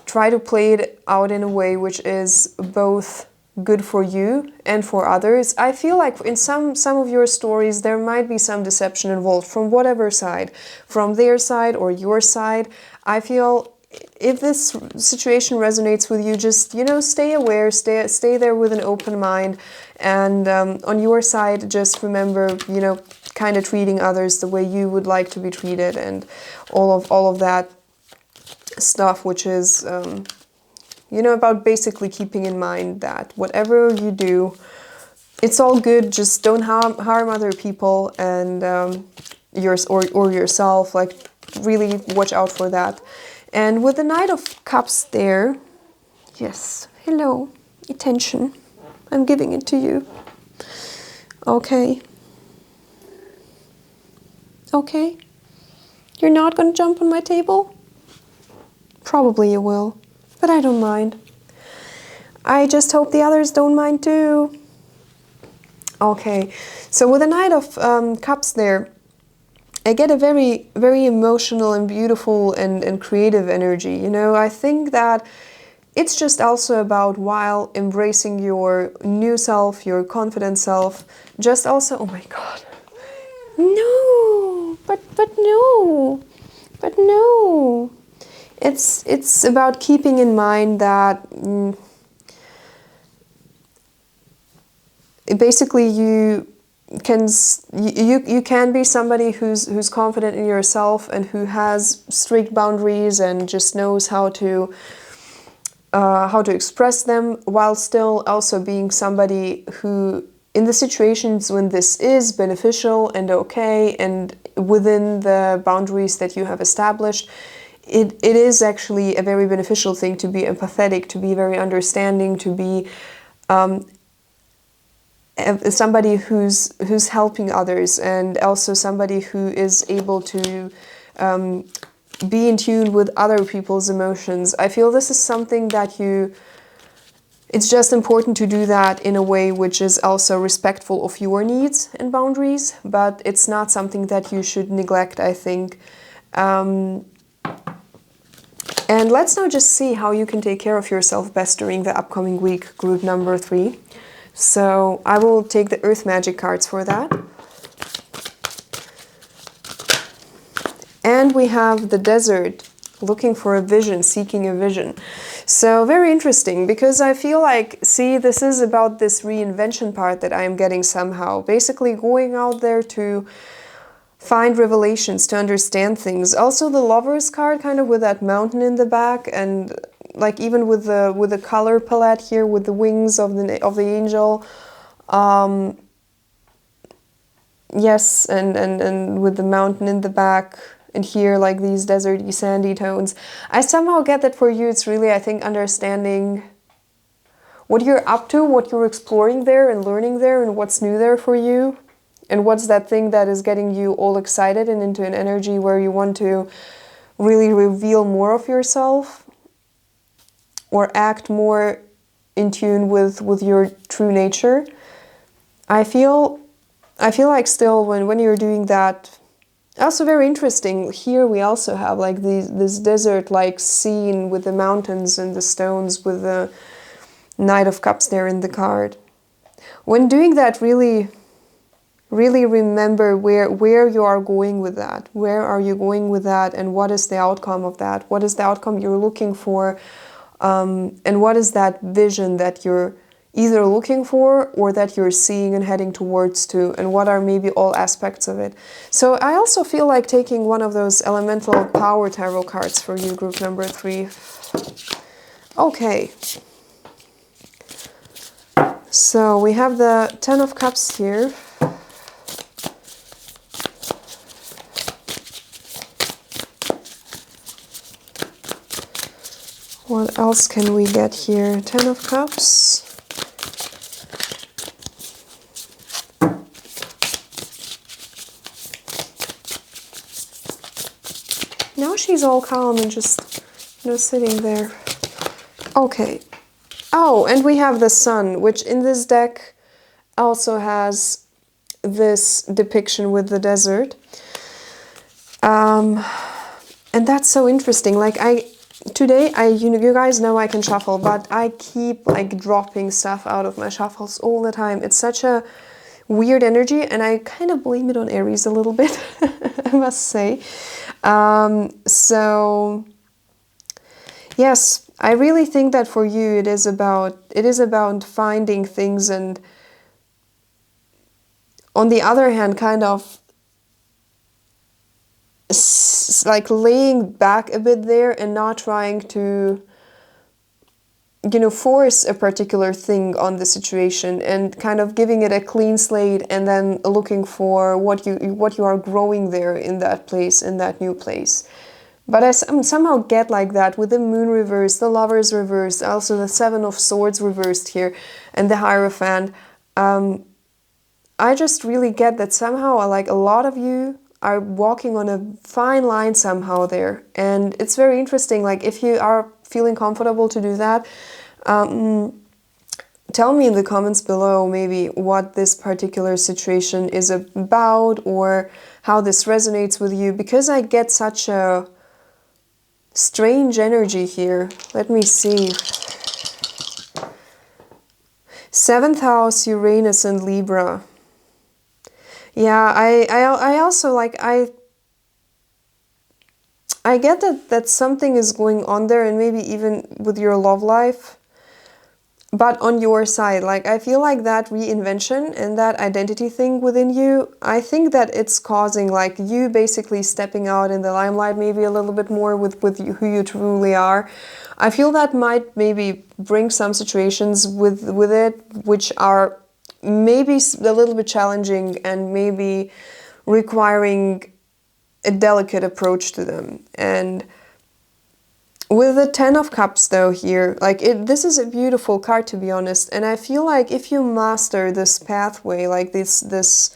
try to play it out in a way which is both good for you and for others. I feel like in some of your stories there might be some deception involved from whatever side, from their side or your side. I feel if this situation resonates with you, just, you know, stay aware, stay there with an open mind, and on your side, just remember, you know, kind of treating others the way you would like to be treated, and all of that stuff, which is, you know, about basically keeping in mind that whatever you do, it's all good. Just don't harm other people and yours or yourself. Like, really watch out for that. And with the Knight of Cups there, yes, hello, attention, I'm giving it to you. Okay. Okay. You're not gonna jump on my table? Probably you will, but I don't mind. I just hope the others don't mind too. Okay, so with the Knight of Cups there, I get a very, very emotional and beautiful and creative energy. You know, I think that it's just also about, while embracing your new self, your confident self, just also, oh my God, no, but no. But no, it's about keeping in mind that basically you can be somebody who's confident in yourself and who has strict boundaries and just knows how to express them, while still also being somebody who, in the situations when this is beneficial and okay and within the boundaries that you have established, it is actually a very beneficial thing to be empathetic, to be very understanding, to be somebody who's helping others, and also somebody who is able to be in tune with other people's emotions. I feel this is something that it's just important to do that in a way which is also respectful of your needs and boundaries, but it's not something that you should neglect, I think. And let's now just see how you can take care of yourself best during the upcoming week, group number 3. So I will take the Earth Magic cards for that. And we have the Desert, looking for a vision, seeking a vision. So very interesting, because I feel like, see, this is about this reinvention part that I am getting somehow. Basically going out there to find revelations, to understand things. Also the Lovers card, kind of with that mountain in the back, and like even with the color palette here, with the wings of the angel. Yes, and with the mountain in the back, and here like these deserty, sandy tones. I somehow get that for you it's really, I think, understanding what you're up to, what you're exploring there and learning there, and what's new there for you. And what's that thing that is getting you all excited and into an energy where you want to really reveal more of yourself or act more in tune with your true nature. I feel like still when you're doing that, also very interesting, here we also have like this desert-like scene with the mountains and the stones, with the Knight of Cups there in the card. When doing that, really remember where you are going with that. Where are you going with that, and what is the outcome of that? What is the outcome you're looking for? And what is that vision that you're either looking for or that you're seeing and heading towards to, and what are maybe all aspects of it? So I also feel like taking one of those elemental power tarot cards for you, group number 3. Okay. So we have the 10 of Cups here. What else can we get here? 10 of Cups. Now she's all calm and just, sitting there. Okay. Oh, and we have the Sun, which in this deck also has this depiction with the desert. And that's so interesting. Like today, you guys know I can shuffle, but I keep like dropping stuff out of my shuffles all the time. It's such a weird energy, and I kind of blame it on Aries a little bit, I must say. So yes, I really think that for you it is about finding things, and on the other hand, kind of like laying back a bit there and not trying to force a particular thing on the situation, and kind of giving it a clean slate, and then looking for what you are growing there in that place, in that new place. But I somehow get like that with the Moon reversed, the Lovers reversed, also the 7 of Swords reversed here, and the Hierophant. I just really get that somehow, like, a lot of you are walking on a fine line somehow there. And it's very interesting, like, if you are feeling comfortable to do that, tell me in the comments below maybe what this particular situation is about, or how this resonates with you, because I get such a strange energy here. Let me see. 7th house, Uranus and Libra. Yeah, I also, like, I get that something is going on there, and maybe even with your love life, but on your side. Like, I feel like that reinvention and that identity thing within you, I think that it's causing like you basically stepping out in the limelight maybe a little bit more with you, who you truly are. I feel that might maybe bring some situations with it which are maybe a little bit challenging and maybe requiring a delicate approach to them. And with the Ten of Cups though here, like this is a beautiful card, to be honest, and I feel like if you master this pathway, like this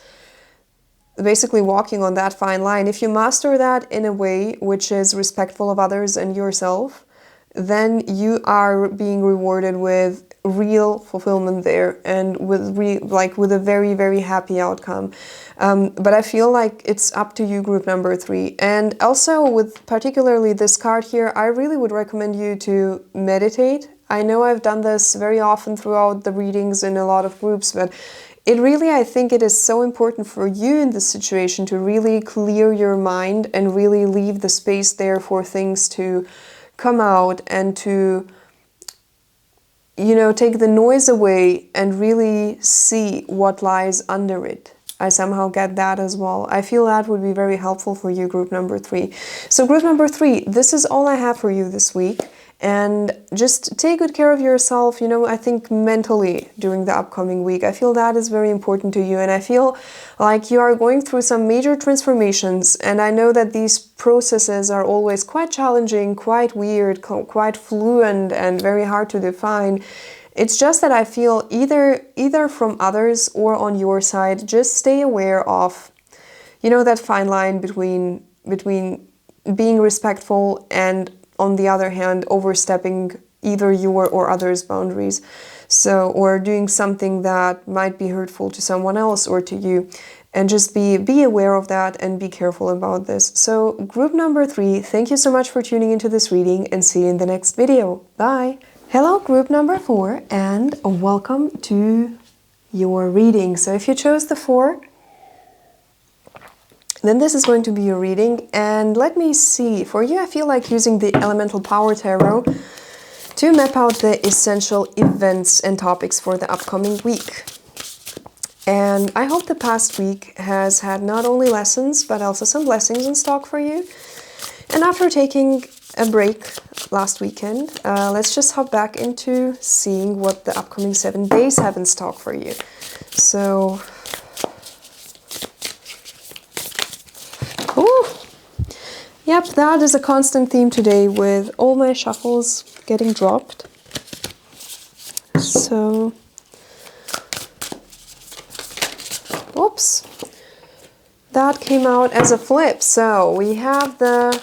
basically walking on that fine line, if you master that in a way which is respectful of others and yourself, then you are being rewarded with real fulfillment there, and with with a very, very happy outcome. But I feel like it's up to you, group number 3. And also with particularly this card here, I really would recommend you to meditate. I know I've done this very often throughout the readings in a lot of groups, but it really, I think it is so important for you in this situation to really clear your mind and really leave the space there for things to come out and to, you know, take the noise away and really see what lies under it. I somehow get that as well. I feel that would be very helpful for you, group number 3. So group number 3, this is all I have for you this week. And just take good care of yourself, you know, I think mentally during the upcoming week. I feel that is very important to you. And I feel like you are going through some major transformations. And I know that these processes are always quite challenging, quite weird, quite fluent, and very hard to define. It's just that I feel either from others or on your side, just stay aware of, you know, that fine line between being respectful and, on the other hand, overstepping either your or others' boundaries. So, or doing something that might be hurtful to someone else or to you. And just be aware of that and be careful about this. So group number 3, thank you so much for tuning into this reading, and see you in the next video. Bye! Hello group number 4, and welcome to your reading. So if you chose the 4, then this is going to be your reading. And let me see, for you I feel like using the Elemental Power Tarot to map out the essential events and topics for the upcoming week. And I hope the past week has had not only lessons, but also some blessings in stock for you. And after taking a break last weekend, let's just hop back into seeing what the upcoming 7 days have in stock for you. So, yep, that is a constant theme today with all my shuffles getting dropped. So, oops, that came out as a flip. So we have the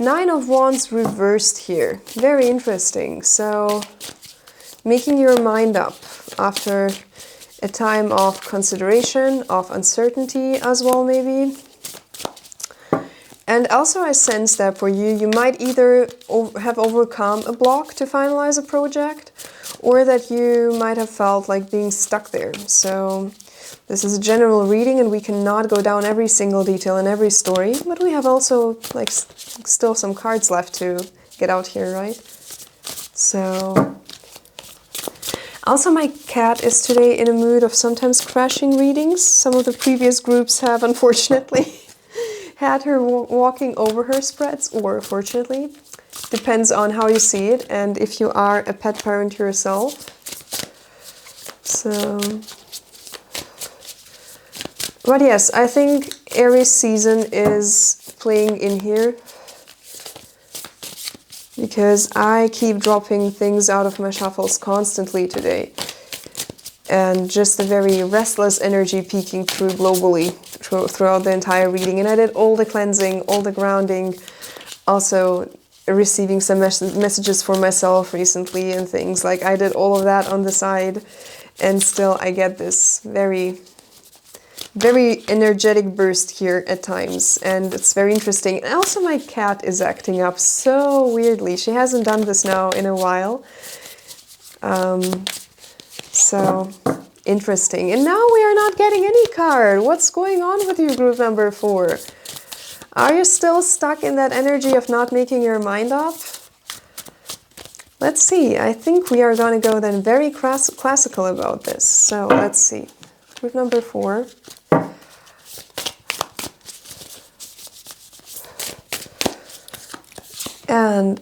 9 of Wands reversed here. Very interesting. So making your mind up after a time of consideration, of uncertainty as well maybe. And also I sense that for you, you might either have overcome a block to finalize a project, or that you might have felt like being stuck there. So this is a general reading and we cannot go down every single detail in every story, but we have also like still some cards left to get out here, right? So also my cat is today in a mood of sometimes crashing readings. Some of the previous groups have unfortunately had her walking over her spreads, or fortunately, depends on how you see it and if you are a pet parent yourself. So, but yes, I think Aries season is playing in here, because I keep dropping things out of my shuffles constantly today. And just a very restless energy peeking through globally throughout the entire reading. And I did all the cleansing, all the grounding, also receiving some messages for myself recently and things. Like I did all of that on the side, and still I get this very, very energetic burst here at times. And it's very interesting. And also my cat is acting up so weirdly. She hasn't done this now in a while. So interesting. And now we are not getting any card. What's going on with you, group number 4? Are you still stuck in that energy of not making your mind up? Let's see. I think we are going to go then very classical about this. So let's see. Group number 4. And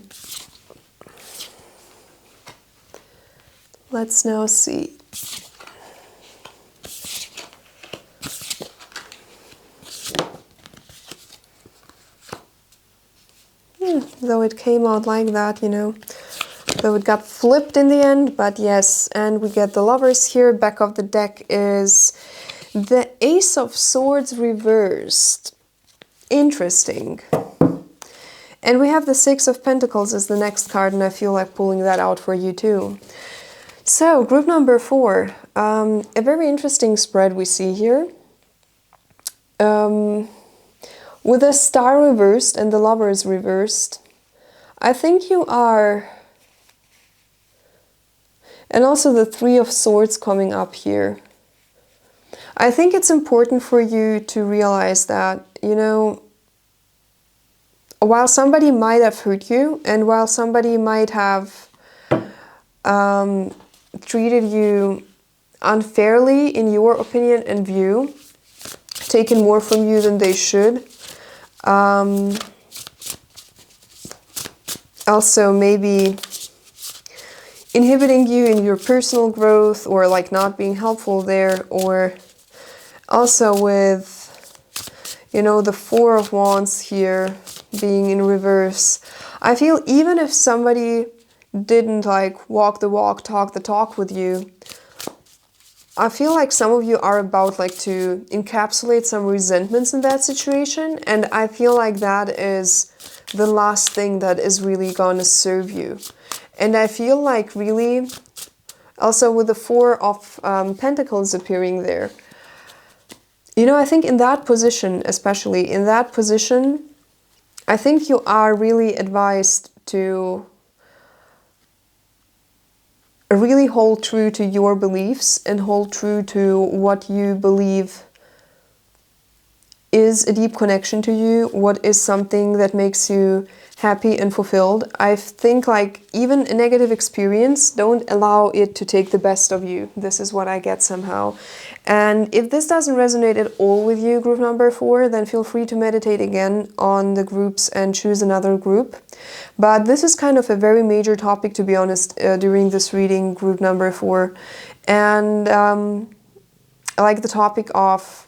let's now see. Though it came out like that, you know, though it got flipped in the end, but yes, and we get the Lovers here. Back of the deck is the Ace of Swords reversed. Interesting. And we have the Six of Pentacles as the next card, and I feel like pulling that out for you too. So, group number 4, a very interesting spread we see here. With the Star reversed and the Lovers reversed, I think you are... And also the Three of Swords coming up here. I think it's important for you to realize that, you know, while somebody might have hurt you, and while somebody might have treated you unfairly in your opinion and view, taken more from you than they should, also maybe inhibiting you in your personal growth, or like not being helpful there, or also with, you know, the Four of Wands here being in reverse. I feel even if somebody didn't like walk the walk, talk the talk with you, I feel like some of you are about like to encapsulate some resentments in that situation, and I feel like that is the last thing that is really gonna serve you. And I feel like really, also with the Four of Pentacles appearing there, you know, I think in that position, especially in that position, I think you are really advised to really hold true to your beliefs and hold true to what you believe is a deep connection to you, what is something that makes you happy and fulfilled. I think like even a negative experience, don't allow it to take the best of you. This is what I get somehow. And if this doesn't resonate at all with you, group number 4, then feel free to meditate again on the groups and choose another group. But this is kind of a very major topic, to be honest, during this reading, group number 4. And I like the topic of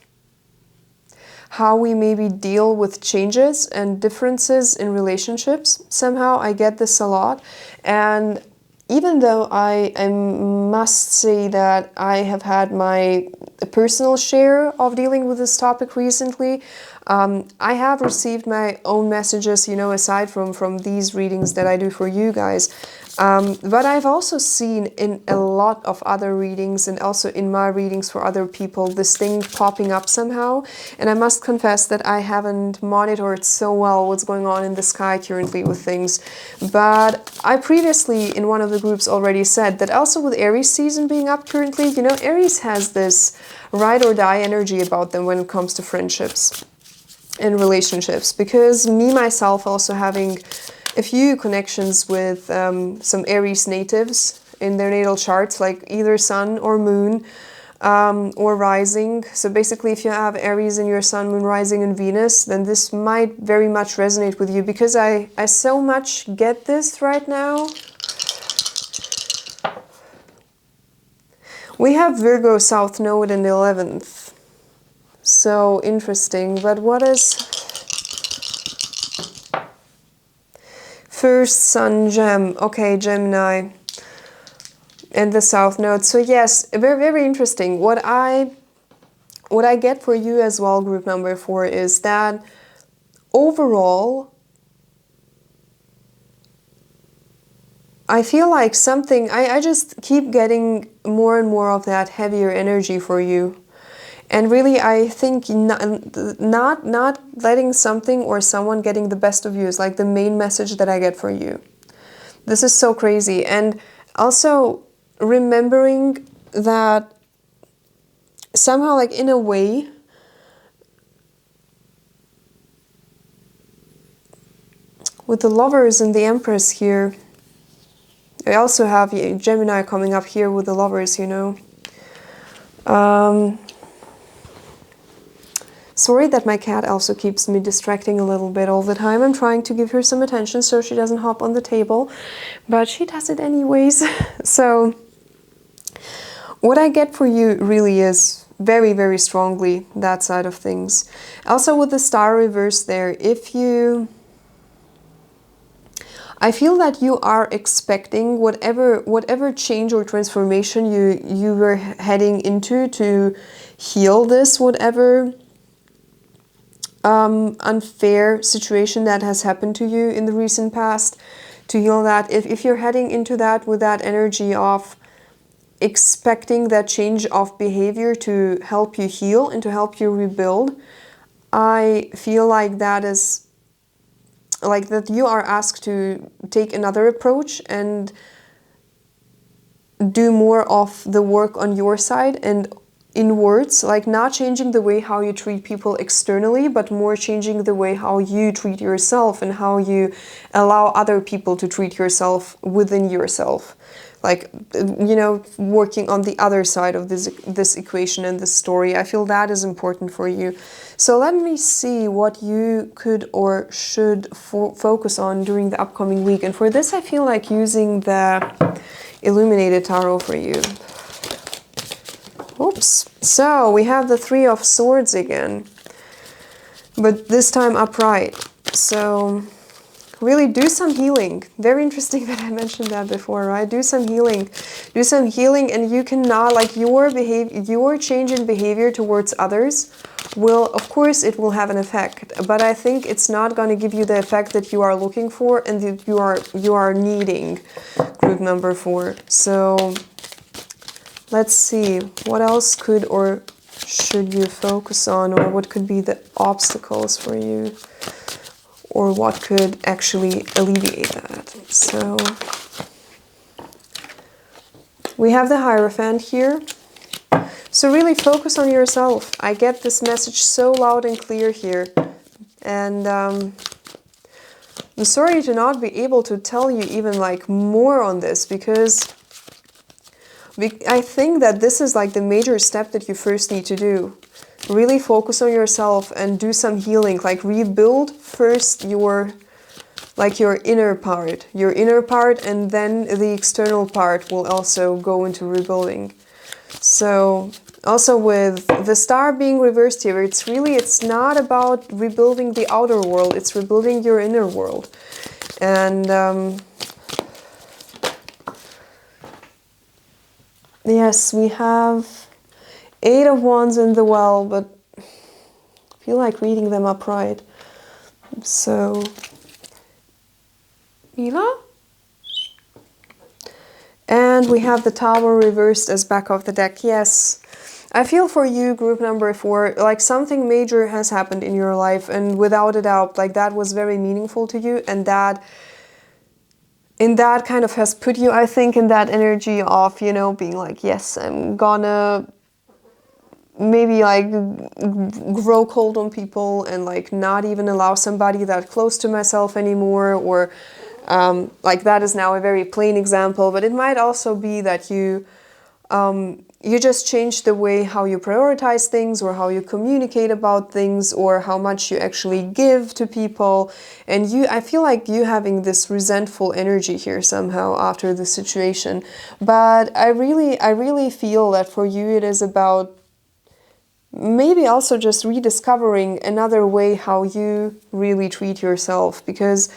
how we maybe deal with changes and differences in relationships. Somehow I get this a lot. And even though I must say that I have had my personal share of dealing with this topic recently, I have received my own messages, you know, aside from these readings that I do for you guys. But I've also seen in a lot of other readings, and also in my readings for other people, this thing popping up somehow. And I must confess that I haven't monitored so well what's going on in the sky currently with things. But I previously in one of the groups already said that also with Aries season being up currently, you know, Aries has this ride or die energy about them when it comes to friendships and relationships. Because me, myself, also having a few connections with some Aries natives in their natal charts, like either Sun or Moon or Rising. So basically, if you have Aries in your Sun, Moon, Rising, and Venus, then this might very much resonate with you, because I so much get this right now. We have Virgo South Node in the 11th. So interesting. But what is... First Sun Gem, okay, Gemini, and the South Node. So yes, very, very interesting. What I get for you as well, group number 4, is that overall, I feel like something, I just keep getting more and more of that heavier energy for you. And really, I think not letting something or someone getting the best of you is like the main message that I get for you. This is so crazy. And also remembering that somehow, like in a way, with the Lovers and the Empress here. I also have Gemini coming up here with the Lovers, you know. Sorry that my cat also keeps me distracting a little bit all the time. I'm trying to give her some attention so she doesn't hop on the table, but she does it anyways. So what I get for you really is very, very strongly that side of things. Also with the Star reverse there, I feel that you are expecting whatever change or transformation you were heading into to heal this whatever unfair situation that has happened to you in the recent past, to heal that. If you're heading into that with that energy of expecting that change of behavior to help you heal and to help you rebuild, I feel like that is like that you are asked to take another approach and do more of the work on your side and inwards, like not changing the way how you treat people externally, but more changing the way how you treat yourself and how you allow other people to treat yourself within yourself. Like, you know, working on the other side of this equation and this story. I feel that is important for you. So let me see what you could or should focus on during the upcoming week. And for this, I feel like using the Illuminated Tarot for you. Oops. So we have the Three of Swords again, but this time upright. So really do some healing. Very interesting that I mentioned that before, right? Do some healing. Do some healing, and you cannot, like, your change in behavior towards others will, of course, it will have an effect, but I think it's not going to give you the effect that you are looking for and that you are needing, group number 4. So let's see, what else could or should you focus on, or what could be the obstacles for you, or what could actually alleviate that. So we have the Hierophant here. So really focus on yourself. I get this message so loud and clear here. And I'm sorry to not be able to tell you even like more on this, because I think that this is like the major step that you first need to do. Really focus on yourself and do some healing, like rebuild first your inner part, and then the external part will also go into rebuilding. So also with the Star being reversed here, it's not about rebuilding the outer world, it's rebuilding your inner world. And yes, we have 8 of Wands in the Well, but I feel like reading them upright. So, Mila? And we have the Tower reversed as back of the deck. Yes, I feel for you, group number 4, like something major has happened in your life, and without a doubt, like that was very meaningful to you, and that kind of has put you, I think, in that energy of, you know, being like, yes, I'm gonna maybe like grow cold on people and like not even allow somebody that close to myself anymore, or like that is now a very plain example, but it might also be that you just change the way how you prioritize things, or how you communicate about things, or how much you actually give to people. And I feel like you having this resentful energy here somehow after the situation. But I really feel that for you it is about maybe also just rediscovering another way how you really treat yourself, because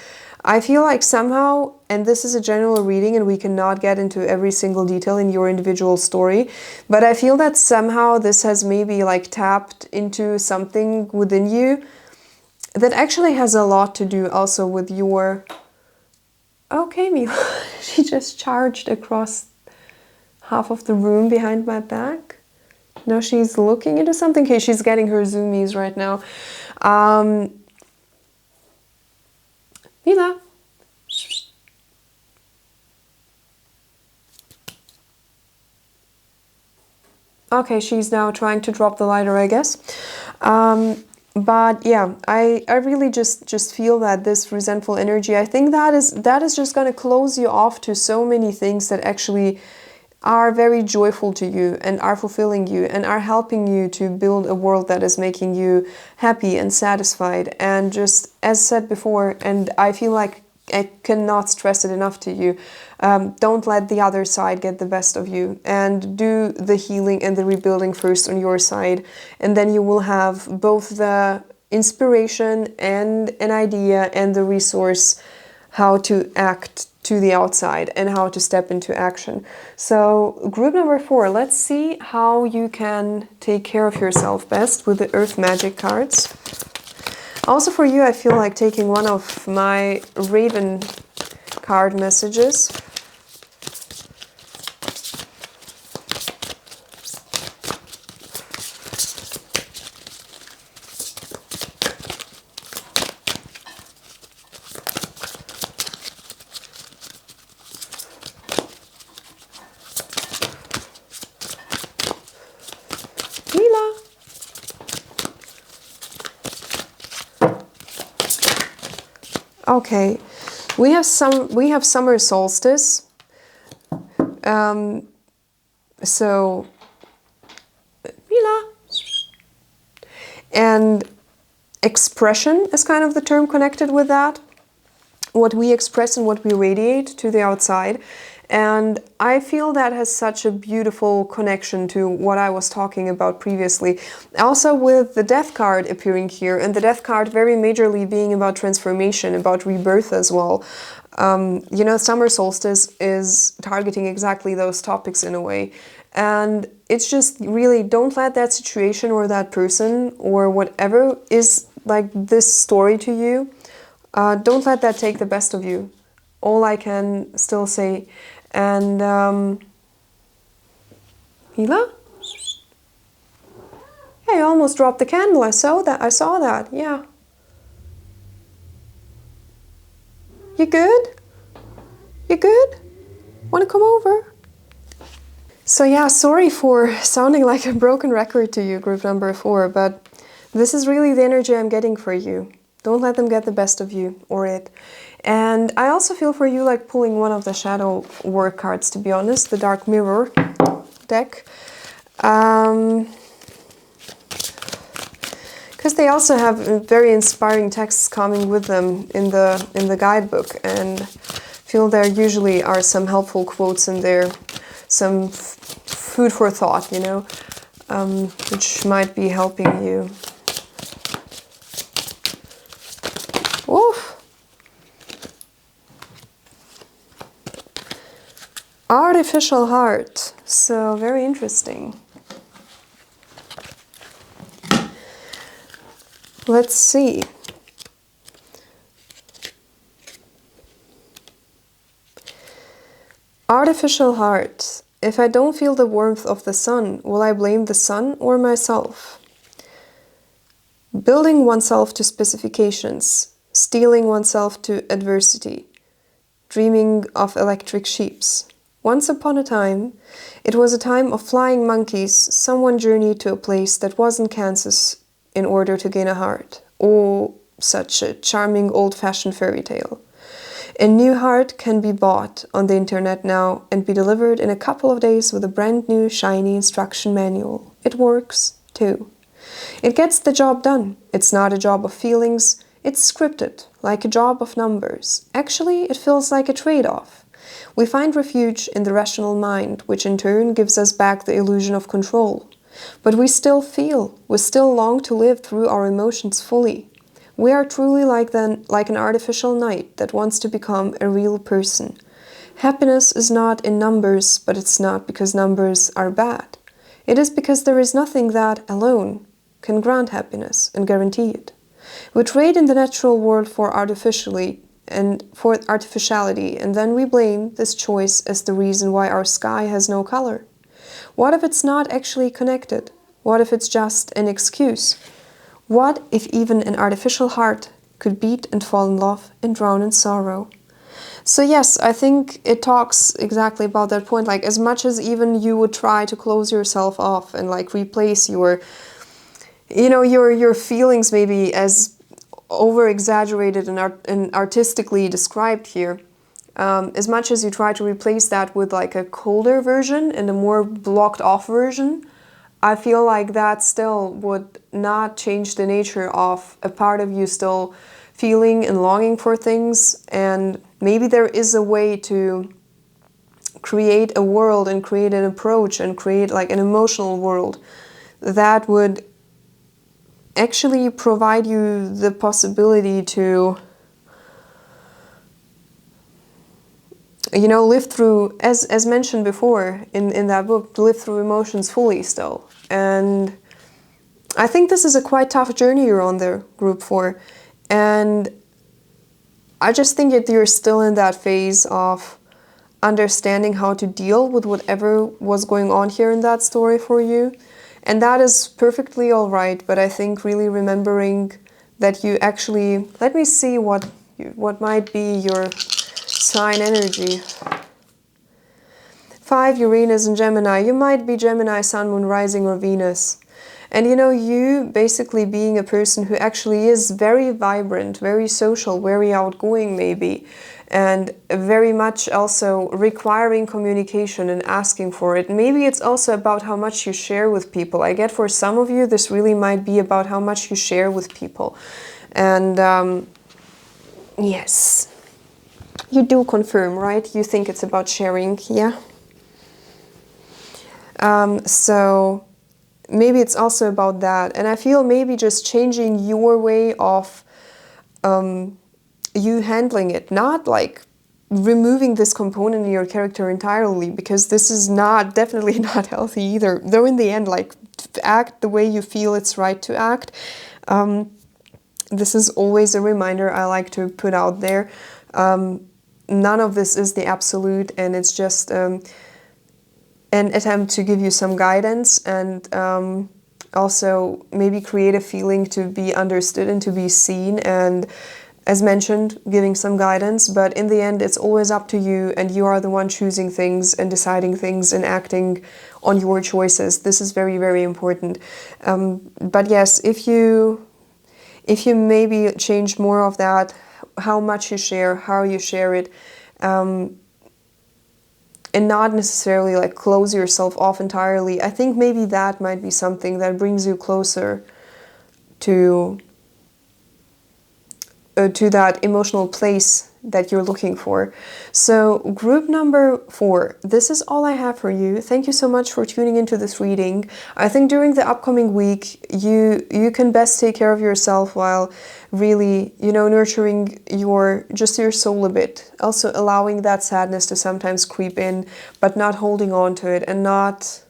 I feel like somehow, and this is a general reading and we cannot get into every single detail in your individual story, but I feel that somehow this has maybe like tapped into something within you that actually has a lot to do also with your... Okay, Mila, she just charged across half of the room behind my back. No, she's looking into something. Okay, she's getting her zoomies right now. Mila. Okay, she's now trying to drop the lighter, I guess. But yeah, I really just feel that this resentful energy, I think that is just going to close you off to so many things that actually are very joyful to you and are fulfilling you and are helping you to build a world that is making you happy and satisfied. And just as said before, and I feel like I cannot stress it enough to you, don't let the other side get the best of you, and do the healing and the rebuilding first on your side, and then you will have both the inspiration and an idea and the resource how to act to the outside and how to step into action. So group number 4, let's see how you can take care of yourself best with the Earth Magic cards. Also for you, I feel like taking one of my Raven card messages. Okay, we have summer solstice. So and expression is kind of the term connected with that. What we express and what we radiate to the outside. And I feel that has such a beautiful connection to what I was talking about previously. Also with the Death card appearing here, and the Death card very majorly being about transformation, about rebirth as well. You know, summer solstice is targeting exactly those topics in a way. And it's just really, don't let that situation or that person or whatever is like this story to you, don't let that take the best of you. All I can still say. And Hila? Yeah, you almost dropped the candle. I saw that. Yeah. You good? You good? Want to come over? So yeah, sorry for sounding like a broken record to you, group number 4, but this is really the energy I'm getting for you. Don't let them get the best of you or it. And I also feel for you like pulling one of the shadow work cards, to be honest, the Dark Mirror deck. Because they also have very inspiring texts coming with them in the guidebook, and feel there usually are some helpful quotes in there, some food for thought, you know, which might be helping you. Oof. Artificial heart, so very interesting. Let's see. Artificial heart. If I don't feel the warmth of the sun, will I blame the sun or myself? Building oneself to specifications, steeling oneself to adversity, dreaming of electric sheeps. Once upon a time, it was a time of flying monkeys. Someone journeyed to a place that wasn't Kansas in order to gain a heart. Oh, such a charming old-fashioned fairy tale. A new heart can be bought on the internet now and be delivered in a couple of days with a brand new shiny instruction manual. It works, too. It gets the job done. It's not a job of feelings. It's scripted, like a job of numbers. Actually, it feels like a trade-off. We find refuge in the rational mind, which in turn gives us back the illusion of control. But we still feel, we still long to live through our emotions fully. We are truly like an artificial knight that wants to become a real person. Happiness is not in numbers, but it's not because numbers are bad. It is because there is nothing that, alone, can grant happiness and guarantee it. We trade in the natural world for artificiality, and then we blame this choice as the reason why our sky has no color. What if it's not actually connected? What if it's just an excuse? What if even an artificial heart could beat and fall in love and drown in sorrow? So yes, I think it talks exactly about that point. Like, as much as even you would try to close yourself off and like replace your you know, your feelings maybe as over-exaggerated and artistically described here. As much as you try to replace that with like a colder version and a more blocked off version, I feel like that still would not change the nature of a part of you still feeling and longing for things. And maybe there is a way to create a world and create an approach and create like an emotional world that would actually provide you the possibility to, you know, live through, as mentioned before in that book, to live through emotions fully still. And I think this is a quite tough journey you're on there, Group 4. And I just think that you're still in that phase of understanding how to deal with whatever was going on here in that story for you. And that is perfectly all right, but I think really remembering that you actually, let me see what might be your sign energy. 5, Uranus and Gemini. You might be Gemini, Sun, Moon, Rising, or Venus. And you know, you basically being a person who actually is very vibrant, very social, very outgoing maybe, and very much also requiring communication and asking for it. Maybe it's also about how much you share with people. I get for some of you, this really might be about how much you share with people. And yes, you do confirm, right? You think it's about sharing, yeah? So maybe it's also about that. And I feel maybe just changing your way of you handling it, not like removing this component in your character entirely, because this is not, definitely not healthy either. Though in the end, like, act the way you feel it's right to act. This is always a reminder I like to put out there. None of this is the absolute, and it's just an attempt to give you some guidance and also maybe create a feeling to be understood and to be seen, and as mentioned, giving some guidance. But in the end, it's always up to you, and you are the one choosing things and deciding things and acting on your choices. This is very, very important. But yes, if you maybe change more of that, how much you share, how you share it, and not necessarily like close yourself off entirely, I think maybe that might be something that brings you closer to that emotional place that you're looking for. So group number 4, this is all I have for you. Thank you so much for tuning into this reading. I think during the upcoming week, you can best take care of yourself while really, you know, nurturing your soul a bit. Also allowing that sadness to sometimes creep in, but not holding on to it, and not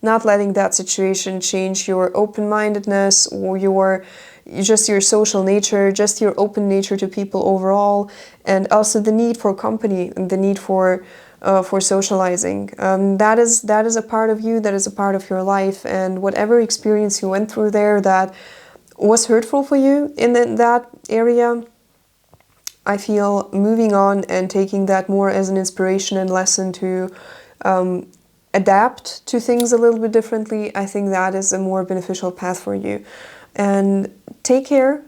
letting that situation change your open-mindedness or your social nature, just your open nature to people overall, and also the need for company and the need for socializing. That is a part of you, that is a part of your life, and whatever experience you went through there that was hurtful for you in that area, I feel moving on and taking that more as an inspiration and lesson to adapt to things a little bit differently, I think that is a more beneficial path for you. And take care,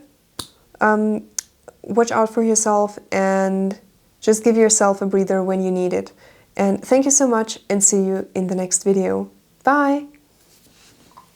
watch out for yourself, and just give yourself a breather when you need it. And thank you so much, and see you in the next video. Bye!